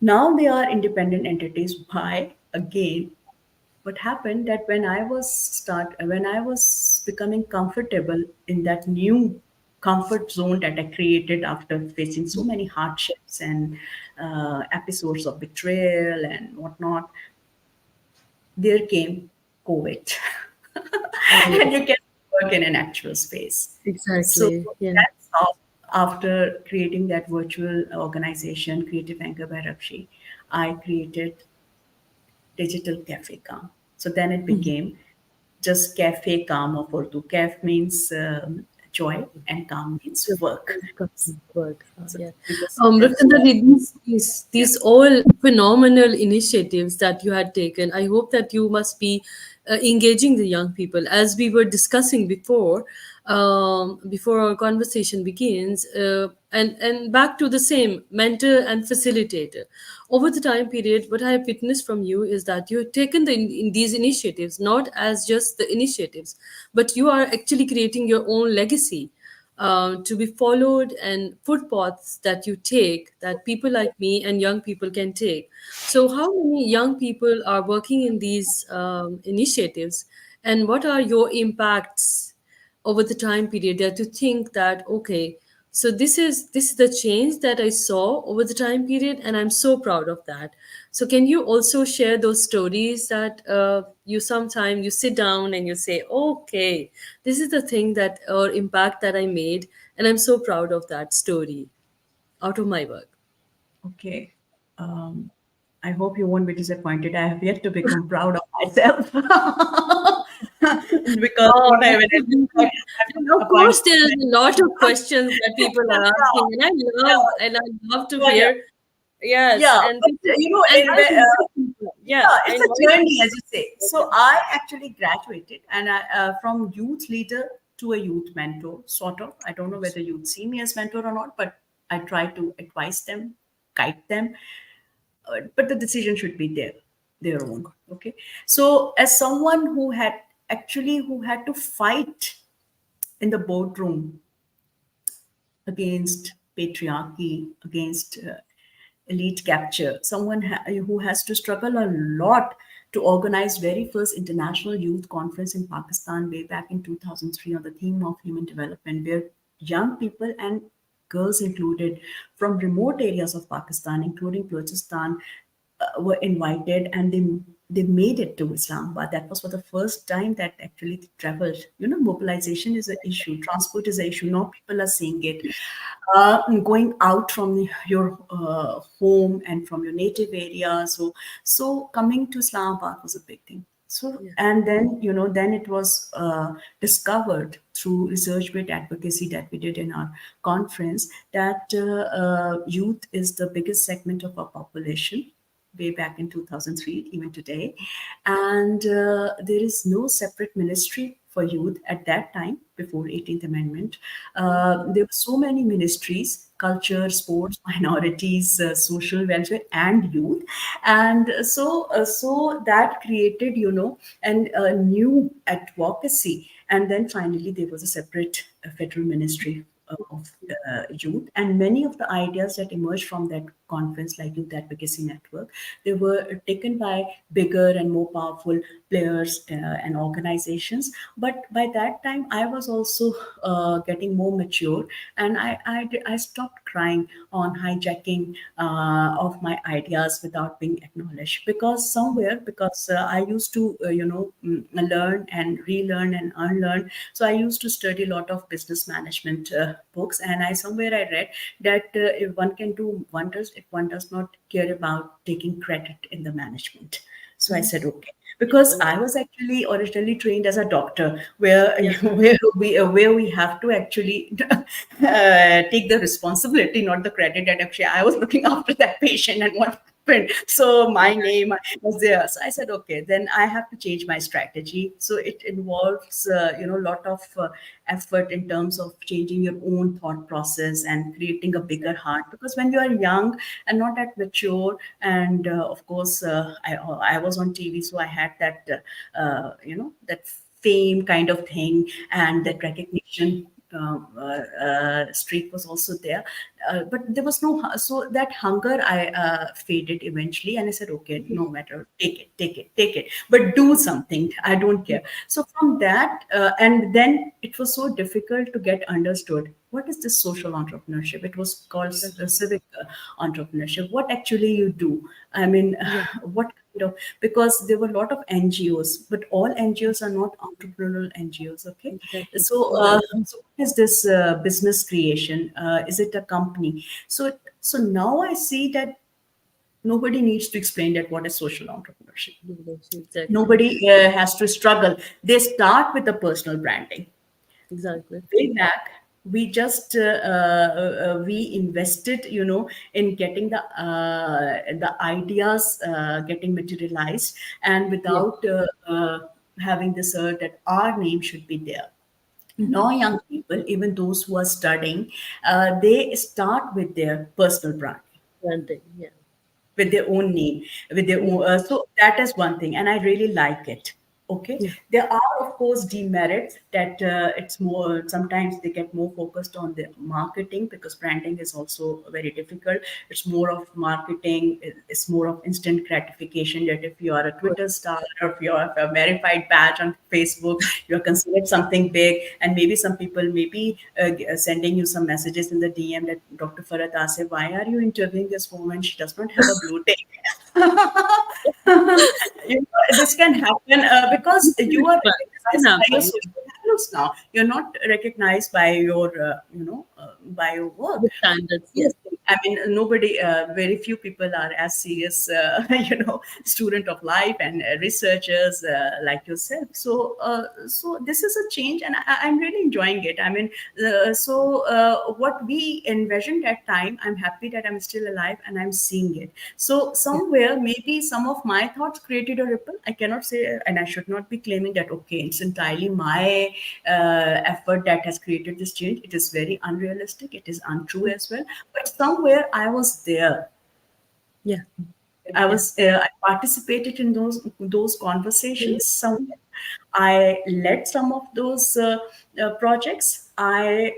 Now they are independent entities. Why? Again, what happened that when I was becoming comfortable in that new comfort zone that I created after facing so many hardships and episodes of betrayal and whatnot, there came COVID. Oh, And yes. you can work in an actual space. So Exactly. Yeah. that's how, after creating that virtual organization, Creative Anchor by Rakshi, I created Digital Cafe Calm. So then it became just Cafe Calm of Urdu. Caf means joy, and calm means Yes, work. work. So Yeah. because so Rakhshinda, yeah. these all phenomenal initiatives that you had taken, I hope that you must be engaging the young people. As we were discussing before our conversation begins, and back to the same mentor and facilitator. Over the time period, what I have witnessed from you is that you have taken in these initiatives not as just the initiatives, but you are actually creating your own legacy, to be followed, and footpaths that you take that people like me and young people can take. So, how many young people are working in these initiatives, and what are your impacts over the time period there to think that, okay, so this is the change that I saw over the time period, and I'm so proud of that. So can you also share those stories that you sometime you sit down and you say, okay, this is the thing that or impact that I made, and I'm so proud of that story out of my work. Okay. Um, I hope you won't be disappointed. I have yet to become proud of myself because what I when I look back at And a of point, course, there's a lot of questions that people are asking, and I love to yeah, yeah, hear. Yes, yeah. and But people, in and I invite people. Yeah, yeah, I it's a invite journey, as you say. people. So I actually graduated, and from youth leader to a youth mentor, sort of. I don't know whether you'd see me as mentor or not, but I try to advise them, guide them. But the decision should be their own. Okay. So as someone who had to fight in the boardroom against patriarchy, against elite capture, someone who has to struggle a lot to organize very first international youth conference in Pakistan way back in 2003 on the theme of human development, where young people and girls included from remote areas of Pakistan, including Balochistan, were invited, and they made it to Islamabad. That was for the first time that actually they traveled. Mobilization is an issue, transport is an issue. Now people are seeing it. Going out from your home and from your native area. So coming to Islamabad was a big thing. So Yeah, and then then it was discovered through research-based advocacy that we did in our conference that youth is the biggest segment of our population way back in 2003, even today. And there is no separate ministry for youth at that time before 18th Amendment. There were so many ministries: culture, sports, minorities, social welfare, and youth. And so that created, and a new advocacy. And then finally, there was a separate federal ministry of youth, and many of the ideas that emerged from that conference, like Youth Advocacy Network, they were taken by bigger and more powerful players and organizations. But by that time, I was also getting more mature, and I stopped crying on hijacking of my ideas without being acknowledged, because somewhere, because I used to learn and relearn and unlearn. So I used to study a lot of business management books, and I somewhere I read that if one can do wonders if one does not care about taking credit in the management. So I said, okay, because oh, I was actually originally trained as a doctor, where yeah, where we have to actually take the responsibility, not the credit. That actually I was looking after that patient and what happened. So my name was there. So I said, okay, then I have to change my strategy. So it involves a lot of effort in terms of changing your own thought process and creating a bigger heart. Because when you are young and not that mature, and of course I was on TV, so I had that that fame kind of thing, and yeah, that recognition streak was also there. But there was no so that hunger I faded eventually, and I said, okay, no matter, take it, but do something. I don't care. So from that, and then it was so difficult to get understood. What is this social entrepreneurship? It was called civic entrepreneurship. What actually you do? I mean, yeah, what kind of, because there were a lot of NGOs, but all NGOs are not entrepreneurial NGOs. Okay, exactly, so exactly. so what is this business creation? Is it a company? So now I see that nobody needs to explain that what is social entrepreneurship. Exactly, Nobody has to struggle. They start with the personal branding. exactly. Way back, we just we invested, in getting the ideas getting materialized, and Yeah, without having this that our name should be there. Now young people, even those who are studying, they start with their personal brand, branding. Yeah, with their own name, with their yeah, own. So that is one thing, and I really like it. Okay, yeah, there are of course demerits that it's more, sometimes they get more focused on the marketing, because branding is also very difficult. It's more of marketing, it's more of instant gratification, that if you are a Twitter star or if you have a verified badge on Facebook, you're considered something big. And maybe some people may be sending you some messages in the DM that Dr. Farhat Asif, why are you interviewing this woman? She does not have a blue tick. This can happen because you are This can recognized by your happen. social handles now. You're not recognized by your, by your work. The standards, Yes, yes. I mean, nobody, very few people are as serious, student of life and researchers like yourself. So this is a change, and I'm really enjoying it. I mean, what we envisioned at time, I'm happy that I'm still alive and I'm seeing it. So Yeah. somewhere, maybe some of my thoughts created a ripple. I cannot say, and I should not be claiming that, okay, it's entirely my effort that has created this change. It is very unrealistic. It is untrue as well. But somewhere I was there. Yeah. Yeah. I participated in those Yeah. conversations. Somewhere I led some of those projects. I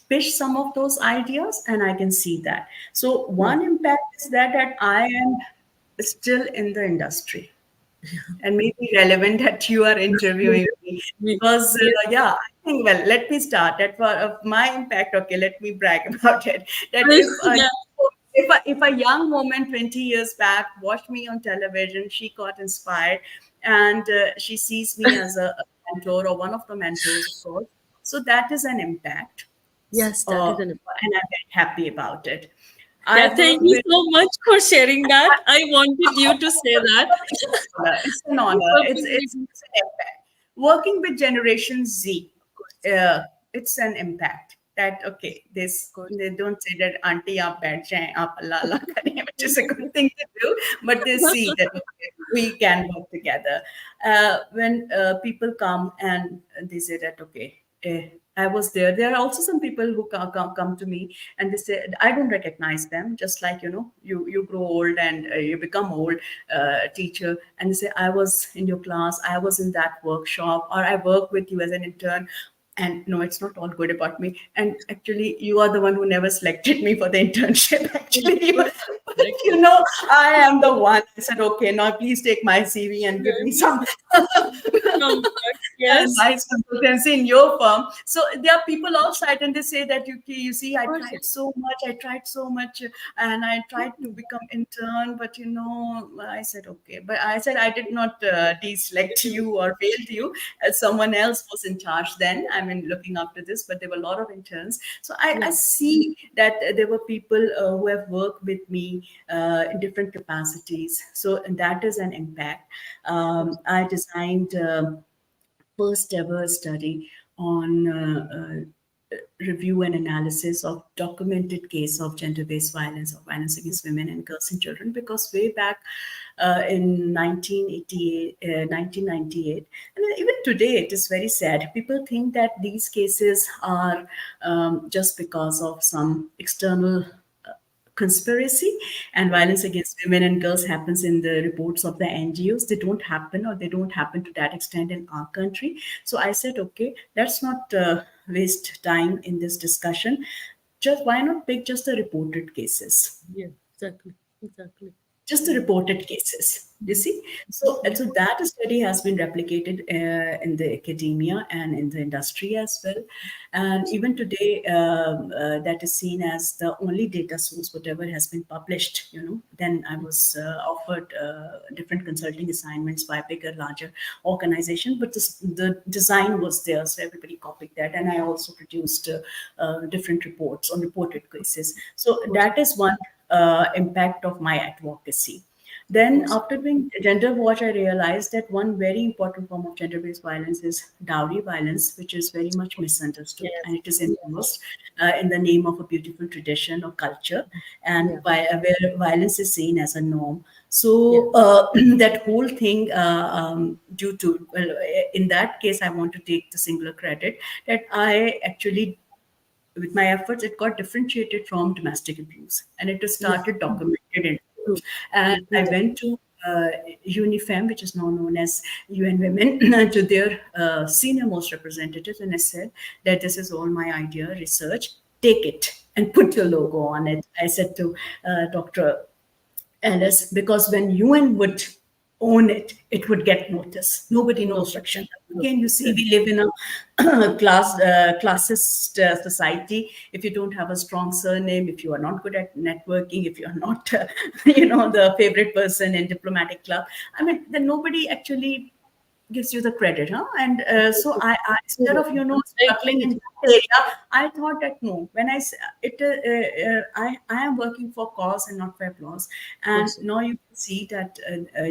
pitch some of those ideas, and I can see that. So Yeah. one impact is that I am still in the industry, and maybe relevant that you are interviewing me, because Yes. yeah, I think, well, let me start that for my impact. Okay, let me brag about it. That Yeah. if a young woman 20 years back watched me on television, she got inspired, and she sees me as a mentor, or one of the mentors, of course. So that is an impact, Yes, that is an impact. and I'm very happy about it. I Yeah, thank work you with. so much for sharing that. I wanted you to say that. It's an honor. It's an impact. Working with Generation Z, Of course, uh, it's an impact. That okay, of this course. they don't say that auntie aap baith jaye, aap Allah Allah kare, which is a good thing to do, but they see that okay, we can work together. When people come and they say that okay, I was there. There are also some people who come to me and they say, I don't recognize them. Just like, you grow old and you become old, teacher, and they say, I was in your class, I was in that workshop, or I work with you as an intern. And no, it's not all good about me. And actually, you are the one who never selected me for the internship. Actually, but I am the one. I said, okay, now please take my CV and give me some From back. Yes. nice consultancy in your firm. So there are people outside, and they say that you see, Of course, yes. I tried so much, and I tried to become intern, but I said okay, but I said I did not deselect you or failed you. Someone else was in charge then. I mean, looking after this, but there were a lot of interns. So I Yeah. see that there were people who have worked with me in different capacities. So and that is an impact. Of course. I designed. First ever study on review and analysis of documented case of gender-based violence or violence against women and girls and children, because way back in 1988, 1998, and even today it is very sad. People think that these cases are just because of some external conspiracy, and violence against women and girls happens in the reports of the NGOs. They don't happen, or they don't happen to that extent in our country. So I said, okay, let's not waste time in this discussion. Just why not pick just the reported cases? Yeah, exactly. Exactly. Just the reported cases, you see. So that study has been replicated in the academia and in the industry as well, and even today that is seen as the only data source whatever has been published. Then I was offered different consulting assignments by bigger, larger organization, but the design was there, so everybody copied that, and I also produced different reports on reported cases. So Of course. that is one impact of my advocacy. Of Then, course. after doing Gender Watch, I realized that one very important form of gender based violence is dowry violence, which is very much misunderstood, and Yes. it is Yes. enforced in the name of a beautiful tradition or culture, Yeah. and where violence is seen as a norm. Yeah. So, that whole thing, due to, well, in that case, I want to take the singular credit that I actually, with my efforts, it got differentiated from domestic abuse, and it was Yeah. started documented in True. courts. And True. I True. went to uh, UNIFEM, which is now known as UN Women, to their senior most representatives, and I said that this is all my idea, research, take it and put your logo on it. I said to Dr. Alice, because when UN would own it, it would get noticed. Nobody knows Okay. Rakshan. Okay. Again, you see, Correct. we live in a classist society. If you don't have a strong surname, if you are not good at networking, if you are not, the favorite person in diplomatic club, I mean, then nobody actually gives you the credit, huh? And so I instead of I agree struggling in with you. that area, I thought that no, when I am working for cause and not for applause, Of and course. now you can see that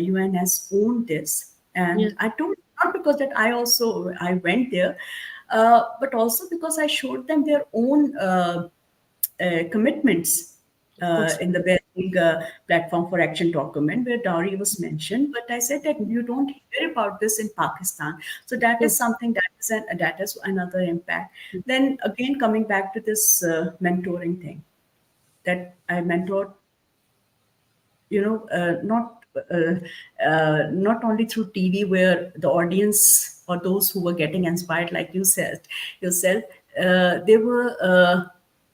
UN has owned this, Yeah. and I told not because that I went there, but also because I showed them their own. Commitments Of course. in the big platform for action document where dowry was mentioned. But I said that you don't hear about this in Pakistan. So that is True. something that is another impact. Then again, coming back to this mentoring thing, that I mentored, not only through TV, where the audience or those who were getting inspired, like you said yourself, they were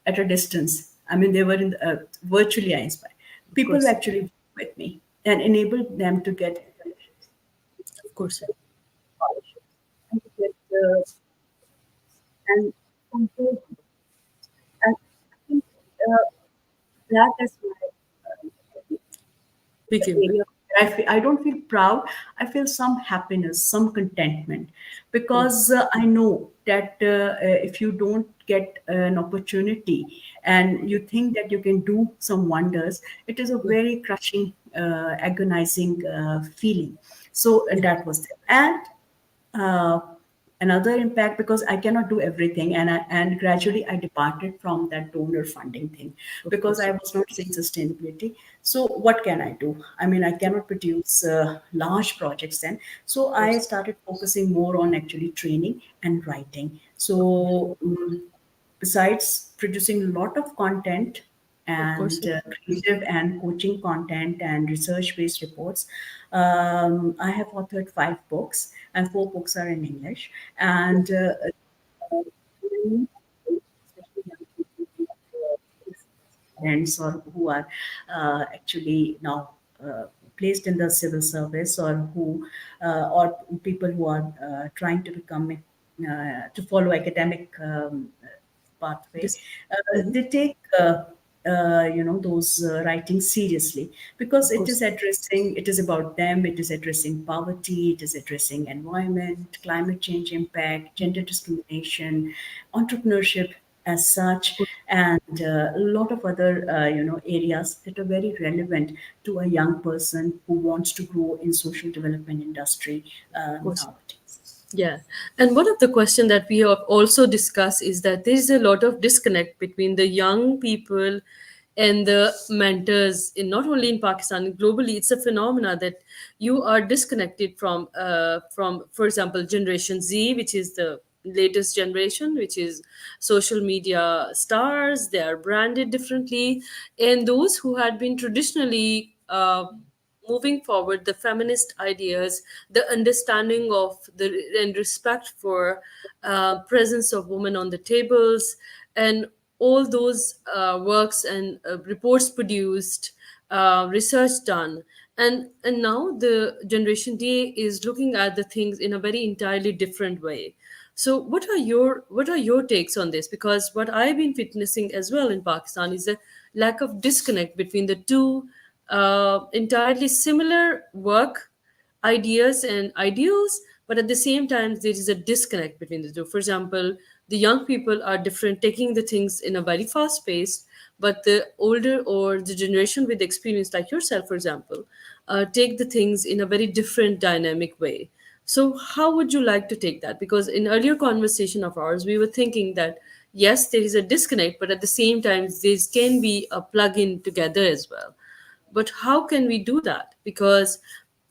at a distance. I mean, they were virtually I inspired. Of People were course. actually with me and enabled them to get Of course. scholarships and to get and control. And I think uh, that is my Big the impact. area where I don't feel proud. I feel some happiness, some contentment, because I know that if you don't get an opportunity and you think that you can do some wonders, it is a Yeah. very crushing, agonizing feeling. So Yeah. that was there. And uh, another impact, because I cannot do everything, and gradually I departed from that donor funding thing Of because course. I was not seeing sustainability. So what can I do? I mean, I cannot produce large projects then. So Of I course. started focusing more on actually training and writing. Of course. So besides producing a lot of content Of course. and creative and coaching content and research based reports, I have authored 5 books, and 4 books are in English. And many people, especially young people who parents or who are actually now placed in the civil service, or who or people who are trying to become to follow academic pathway, This. Mhm. they take those writings seriously, because Of it course. is addressing, it is about them, it is addressing poverty, it is addressing environment, climate change impact, gender discrimination, entrepreneurship as such, and a lot of other areas that are very relevant to a young person who wants to grow in social development industry Of course. nowadays. Yeah. And one of the question that we have also discussed is that there is a lot of disconnect between the young people and the mentors in not only in Pakistan, globally, it's a phenomena that you are disconnected from, for example, Generation Z, which is the latest generation, which is social media stars. They are branded differently. And those who had been traditionally moving forward the feminist ideas, the understanding of the and respect for presence of women on the tables, and all those works and reports produced, research done, and now the generation D is looking at the things in a very entirely different way. So what are your takes on this? Because what I've been witnessing as well in Pakistan is a lack of disconnect between the two entirely similar work ideas and ideals, but at the same time there is a disconnect between the two. For example, the young people are different, taking the things in a very fast pace, but the older or the generation with experience like yourself, for example, take the things in a very different dynamic way. So how would you like to take that? Because in earlier conversation of ours we were thinking that yes, there is a disconnect, but at the same time there can be a plug-in together as well. But how can we do that? Because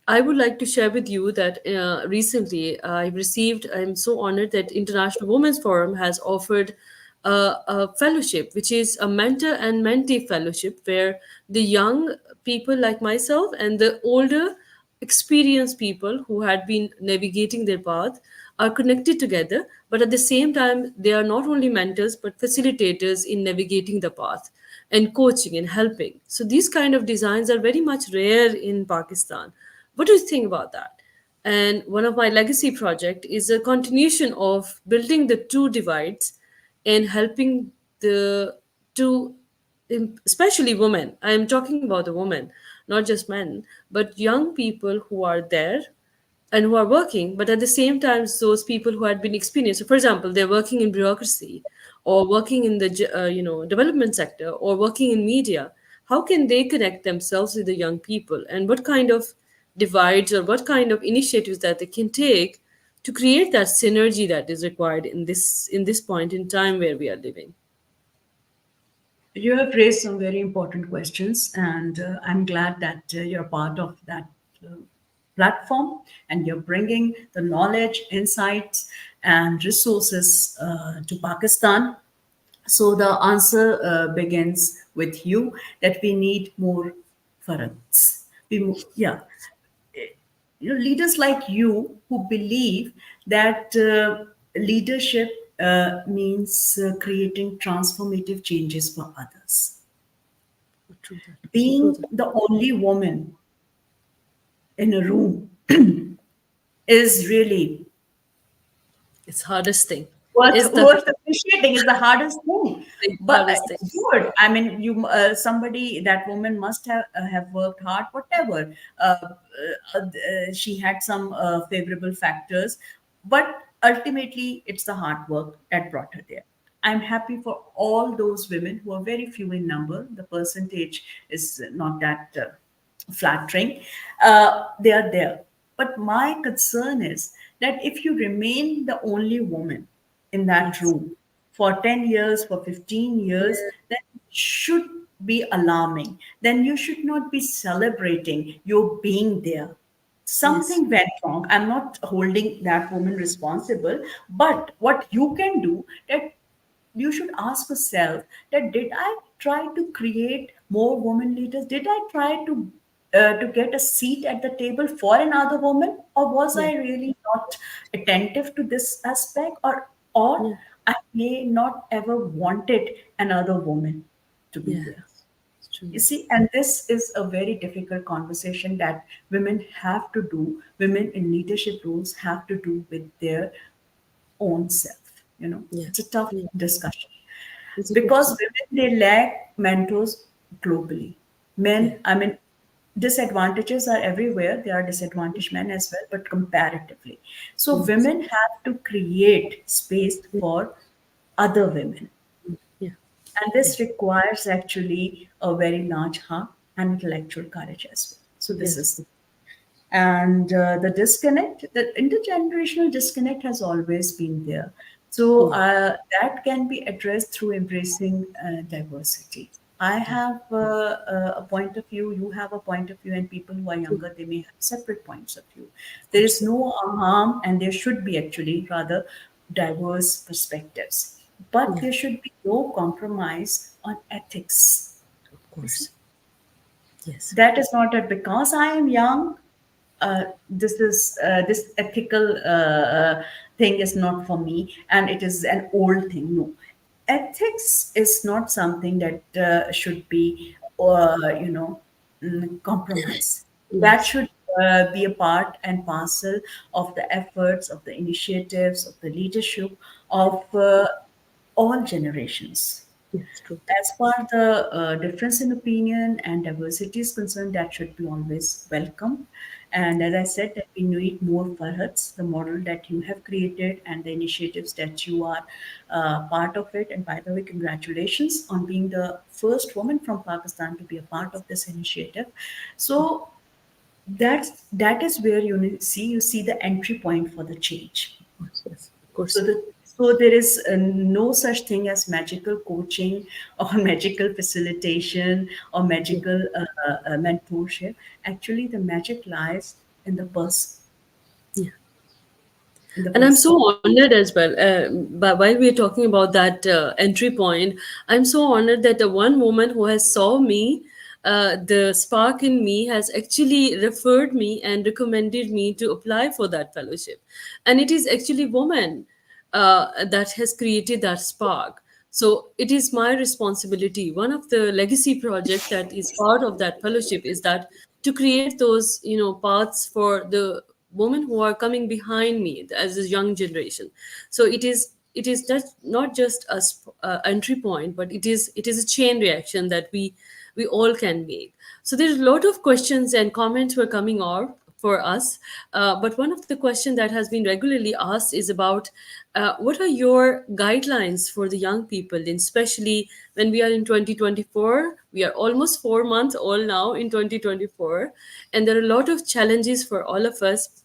I would like to share with you that recently I'm so honored that International Women's Forum has offered a fellowship, which is a mentor and mentee fellowship, where the young people like myself and the older, experienced people who had been navigating their path are connected together, but at the same time, they are not only mentors but facilitators in navigating the path and coaching and helping. So these kind of designs are very much rare in Pakistan. What do you think about that? And one of my legacy project is a continuation of building the two divides and helping the two, especially women. I am talking about the women, not just men, but young people who are there and who are working, but at the same time, those people who had been experienced. So, for example, they're working in bureaucracy, or working in the development sector, or working in media. How can they connect themselves with the young people, and what kind of divides or what kind of initiatives that they can take to create that synergy that is required in this point in time where we are living? You have raised some very important questions, and I'm glad that you're part of that uh, platform and you're bringing the knowledge, insights, and resources to Pakistan. So the answer begins with you that we need more Farads. Yeah, leaders like you who believe that leadership means creating transformative changes for others. True that. True Being that. the only woman in a room is really It's hardest thing. Is the worth appreciating, is the hardest thing. But hardest thing. it's good. I mean, you somebody, that woman must have worked hard, whatever. She had some favorable factors, but ultimately it's the hard work that brought her there. I'm happy for all those women who are very few in number. The percentage is not that flattering. They are there. But my concern is that if you remain the only woman in that Yes. room for 10 years, for 15 years, Yeah. then it should be alarming. Then you should not be celebrating your being there. Yes. Something went wrong. I'm not holding that woman responsible, but what you can do, that you should ask yourself, that did I try to create more women leaders? Did I try to get a seat at the table for another woman, or was Yeah. I really not attentive to this aspect, or Yeah. I may not ever wanted another woman to be Yeah. there. It's true. You see, and this is a very difficult conversation that women have to do, women in leadership roles have to do with their own self. Yeah. It's a tough Yeah. discussion It's a because question. women, they lack mentors globally. Yeah. Men, I mean, disadvantages are everywhere. There are disadvantaged men as well, but comparatively. So Yes. women have to create space Yeah. for other women. Yeah. And Yeah. this requires actually a very large heart and intellectual courage as well. So this Yes. is and the disconnect, the intergenerational disconnect has always been there. So Yeah. that can be addressed through embracing diversity. I Yeah. have a point of view, you have a point of view, and people who are True. younger, they may have separate points of view. Of There is course. no harm, and there should be actually rather diverse perspectives. But Yeah. there should be no compromise on ethics. Of You see? course. Yes. That is not it because I am young. This ethical thing is not for me, and it is an old thing. No, ethics is not something that should be, compromise. That Yes. should be a part and parcel of the efforts, of the initiatives, of the leadership of all generations. Yes. True. As far the difference in opinion and diversity is concerned, that should be always welcome. And as I said, that we need more Farhats, the model that you have created and the initiatives that you are part of it. And by the way, congratulations on being the first woman from Pakistan to be a part of this initiative. So that is where you see the entry point for the change. Of course. Yes. Of So, course. so there is no such thing as magical coaching or magical facilitation or Yeah. magical mentorship. Actually, the magic lies in the person. Yeah. In the And I'm person. so honored as well. But while we're talking about that entry point, I'm so honored that the one woman who has saw me the spark in me has actually referred me and recommended me to apply for that fellowship. And it is actually woman that has created that spark. So it is my responsibility. One of the legacy project that is part of that fellowship is that to create those, paths for the women who are coming behind me as a young generation. So it is not just a entry point, but it is a chain reaction that we all can make. So there's a lot of questions and comments were coming out for us, but one of the questions that has been regularly asked is about what are your guidelines for the young people, and especially when we are in 2024. We are almost 4 months old now in 2024, and there are a lot of challenges for all of us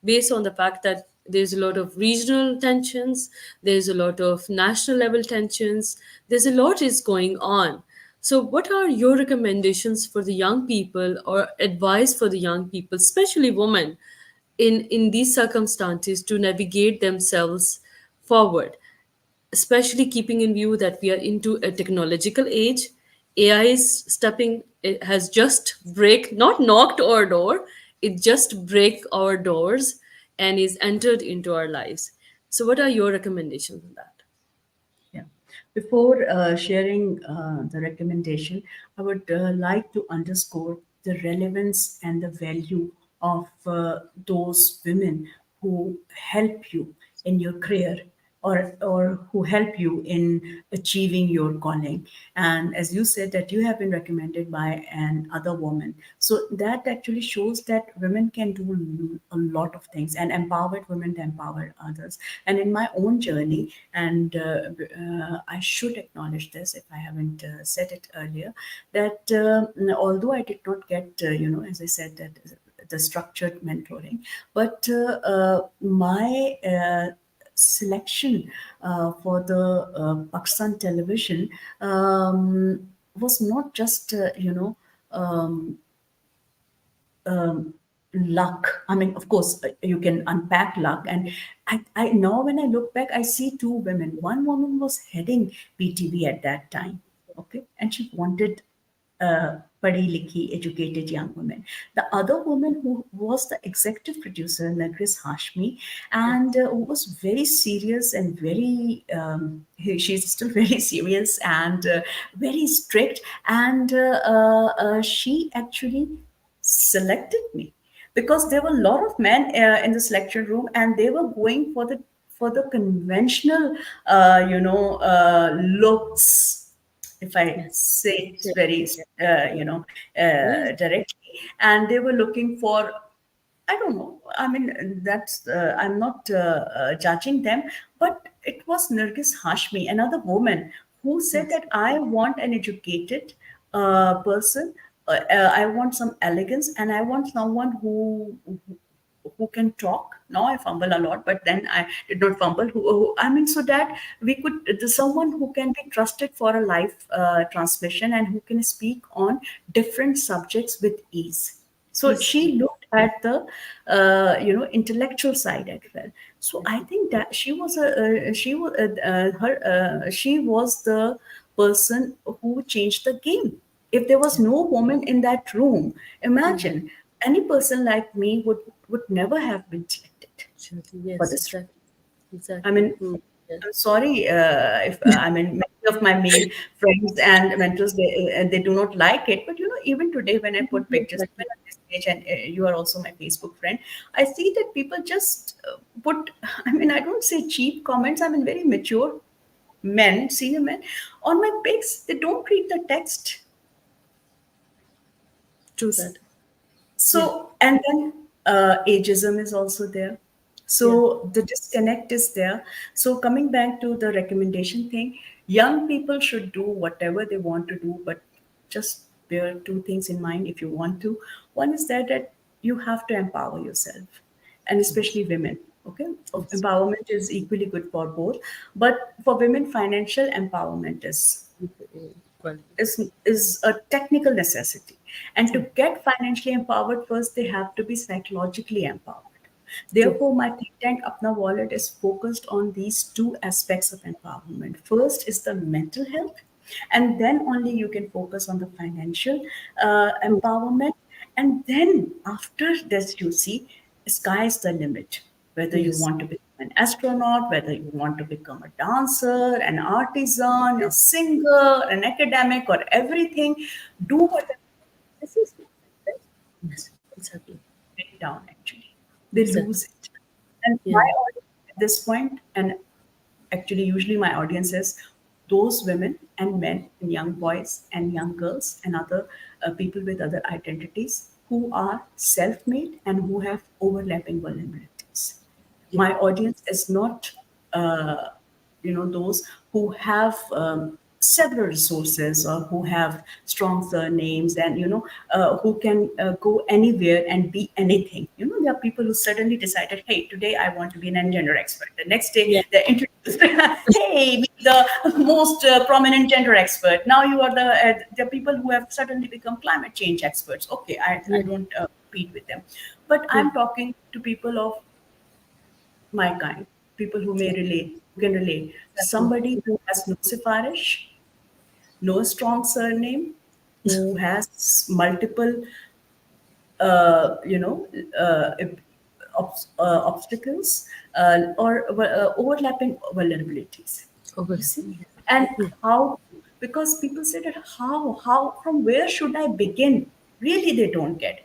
based on the fact that there's a lot of regional tensions, there's a lot of national level tensions, there's a lot is going on. So what are your recommendations for the young people, or advice for the young people, especially women, in these circumstances to navigate themselves forward, especially keeping in view that we are into a technological age? AI is stepping, it has just break, not knocked our door, it just break our doors and is entered into our lives. So what are your recommendations on that? Yeah. Before sharing the recommendation, I would like to underscore the relevance and the value of those women who help you in your career, or who help you in achieving your calling. And as you said, that you have been recommended by an other woman, so that actually shows that women can do a lot of things, and empowered women to empower others. And in my own journey, and I should acknowledge this if I haven't said it earlier, that although I did not get, as I said, that the structured mentoring, but my selection for the Pakistan television was not just, luck. I mean, of course, you can unpack luck. And I now, when I look back, I see two women. One woman was heading PTV at that time, okay, and she wanted padi likhi, educated young women. The other woman who was the executive producer, Nargis Hashmi, and who was very serious and very, she's still very serious and very strict. And she actually selected me because there were a lot of men in this lecture room, and they were going for the conventional looks, if I say it Yeah, very yeah, yeah. directly. And they were looking for, I don't know. I mean, that's I'm not judging them, but it was Nargis Hashmi, another woman, who said Yes, that I want an educated person. I want some elegance, and I want someone who can talk. Now I fumble a lot, but then I did not fumble. I mean, so that we could, there's someone who can be trusted for a live transmission, and who can speak on different subjects with ease. So yes, she looked at the intellectual side as well. So I think that she was the person who changed the game. If there was yeah. no woman in that room, Mhm. imagine any person like me would never have been selected Absolutely. for Yes, this. exactly. I Exactly. mean, Mm. Yeah. I'm sorry if I mean, many of my male friends and mentors, they do not like it. But even today, when I put pictures Exactly. even on this page, and you are also my Facebook friend, I see that people just put. I mean, I don't say cheap comments. I mean, very mature men, senior men, on my pics. They don't read the text. True that. Yeah. So, and then ageism is also there. Yeah. So the disconnect is there. So coming back to the recommendation thing, young people should do whatever they want to do, but just bear two things in mind if you want to. One is that you have to empower yourself, and Yes. especially women. Okay, Yes. empowerment is equally good for both, but for women, financial empowerment Equality. is a technical necessity. And to True. get financially empowered, first they have to be psychologically empowered. True. Therefore, my think tank Apna Wallet is focused on these two aspects of empowerment. First is the mental health, And then only you can focus on the financial empowerment. And then after this, you see, sky is the limit. Whether you Yes. want to become an astronaut, whether you want to become a dancer, an artisan, a singer, an academic, or everything, do whatever. This is Yes. Exactly. break down actually. They Exactly. lose it. And Yeah. my audience at this point, and actually usually my audience is those women and men and young boys and young girls and other people with other identities who are self-made and who have overlapping vulnerabilities. Yeah. My audience is not uh, those who have several resources or who have strong surnames and who can go anywhere and be anything. There are people who suddenly decided, hey, today I want to be an gender expert. The next day Yeah. they're introduced, hey, be the most prominent gender expert. Now you are the people who have suddenly become climate change experts. Okay, I Yeah. don't compete with them, but Yeah. I'm talking to people of my kind, people who may Yeah. relate, who can relate. Exactly. Somebody who has no sifarish, no strong surname, who has multiple, you know, obstacles or overlapping vulnerabilities. You see, Overlapping. and Yeah. how, because people say that from where should I begin? Really, they don't get.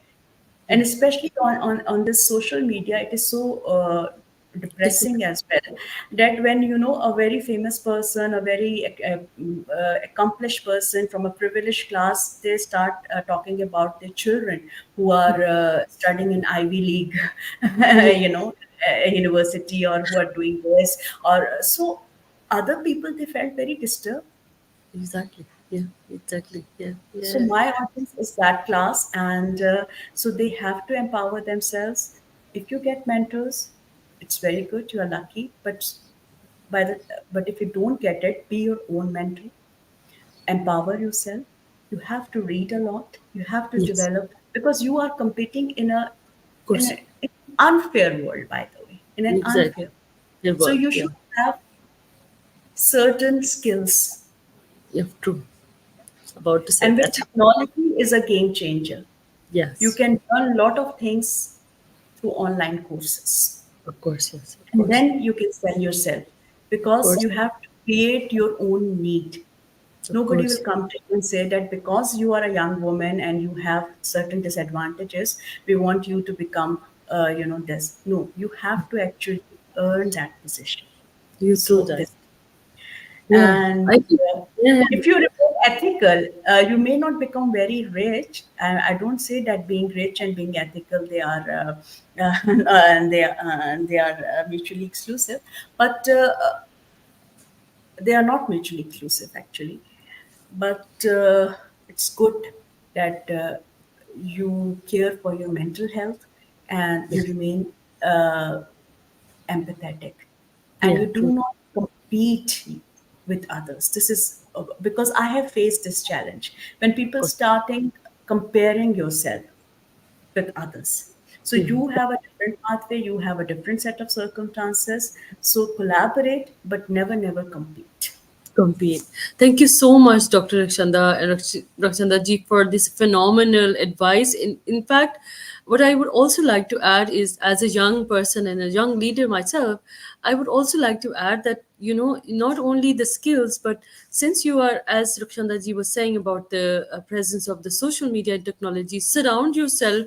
And Yeah. especially on this social media, it is so Difficult. depressing as well, that when a very famous person, a very accomplished person from a privileged class, they start talking about their children who are studying in Ivy League Yeah. university, or who are doing this, or so other people, they felt very disturbed. Exactly. Yeah. Exactly. Yeah. So Yeah. my audience is that class, and so they have to empower themselves. If you get mentors, it's very good. You are lucky, by the but if you don't get it, be your own mentor. Empower yourself. You have to read a lot. You have to Yes. develop, because you are competing Of in course. a in an unfair world. By the way, in an Exactly. unfair. Your So world. you Yeah. should have certain skills, Yeah. True. About to say and with that. technology is a game changer. You Yes. can learn a lot of things through online courses. Of course. Yes. Of And course. then you can sell yourself, Of because course. you have to create your own need. Of Nobody will course. come to you and say that because you are a young woman and you have certain disadvantages, we want you to become, this. No, you have to actually earn that position. You true So that. this, Yeah. and I think. Yeah. if you remain ethical, you may not become very rich. I don't say that being rich and being ethical, they are and they are mutually exclusive, but they are not mutually exclusive actually. But it's good that you care for your mental health, and Yeah. you remain uh, empathetic, and Yeah. you do True. not compete with others. This is because I have faced this challenge when Of people course. starting comparing yourself with others. So Yeah. you have a different pathway, you have a different set of circumstances. So collaborate, but never compete. Compete. Thank you so much, Dr. Rakshanda and Rakshanda ji, for this phenomenal advice. In fact, what I would also like to add is, as a young person and a young leader myself, I would also like to add that, not only the skills, but since you are, as Rakshanda ji was saying about the presence of the social media and technology, surround yourself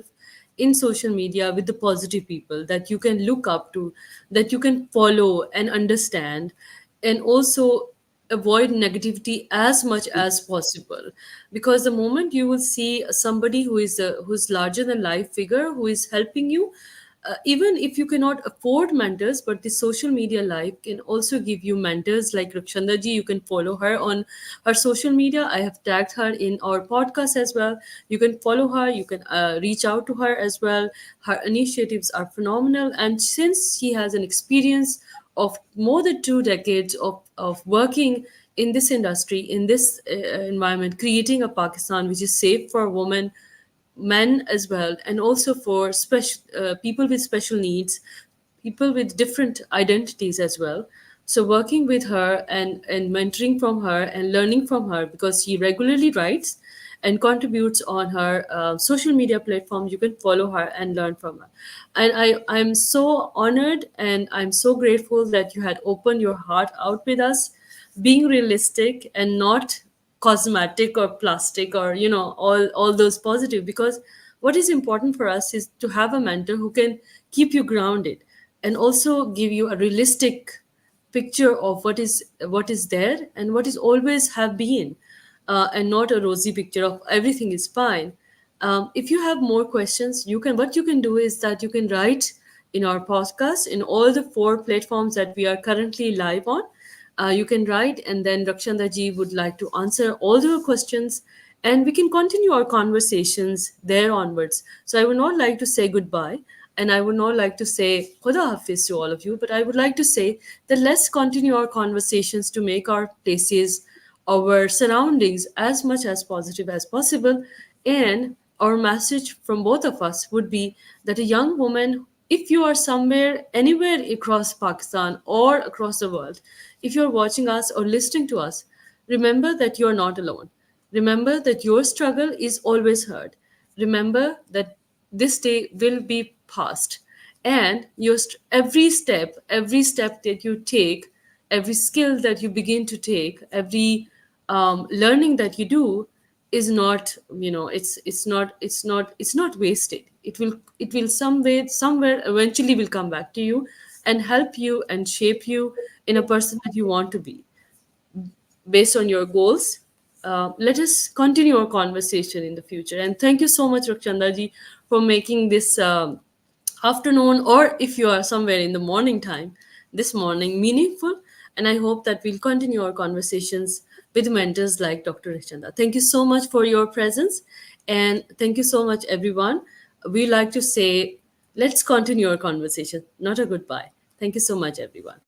in social media with the positive people that you can look up to, that you can follow and understand, and also avoid negativity as much as possible, because the moment you will see somebody who's larger than life figure who is helping you, even if you cannot afford mentors, but the social media life can also give you mentors like Rakshanda ji. You can follow her on her social media. I have tagged her in our podcast as well. You can follow her. You can reach out to her as well. Her initiatives are phenomenal. And since she has an experience of more than 2 decades of working in this industry, in this environment, creating a Pakistan which is safe for women, men as well, and also for special people with special needs, people with different identities as well. So working with her and mentoring from her and learning from her, because she regularly writes and contributes on her social media platforms. You can follow her and learn from her. And I'm so honored and I'm so grateful that you had opened your heart out with us, being realistic and not cosmetic or plastic or all those positive. Because what is important for us is to have a mentor who can keep you grounded and also give you a realistic picture of what is there and what is always have been, and not a rosy picture of everything is fine. If you have more questions, you can do is that you can write in our podcast in all the four platforms that we are currently live on. You can write, and then Rakshanda ji would like to answer all your questions, and we can continue our conversations there onwards. So I would not like to say goodbye, and I would not like to say Khuda Hafiz to all of you, but I would like to say that let's continue our conversations to make our places, our surroundings as much as positive as possible. And our message from both of us would be that a young woman, if you are somewhere, anywhere across Pakistan or across the world, if you're watching us or listening to us, remember that you're not alone. Remember that your struggle is always heard. Remember that this day will be past. And every step that you take, every skill that you begin to take, every learning that you do is not, it's not wasted. It will somewhere eventually will come back to you and help you and shape you in a person that you want to be based on your goals. Let us continue our conversation in the future. And thank you so much, Rakshanda ji, for making this afternoon, or if you are somewhere in the morning time, this morning meaningful. And I hope that we'll continue our conversations with mentors like Dr. Rakshanda. Thank you so much for your presence. And thank you so much, everyone. We like to say, let's continue our conversation, not a goodbye. Thank you so much, everyone.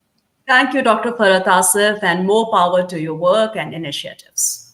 Thank you, Dr. Farhat Asif, and more power to your work and initiatives.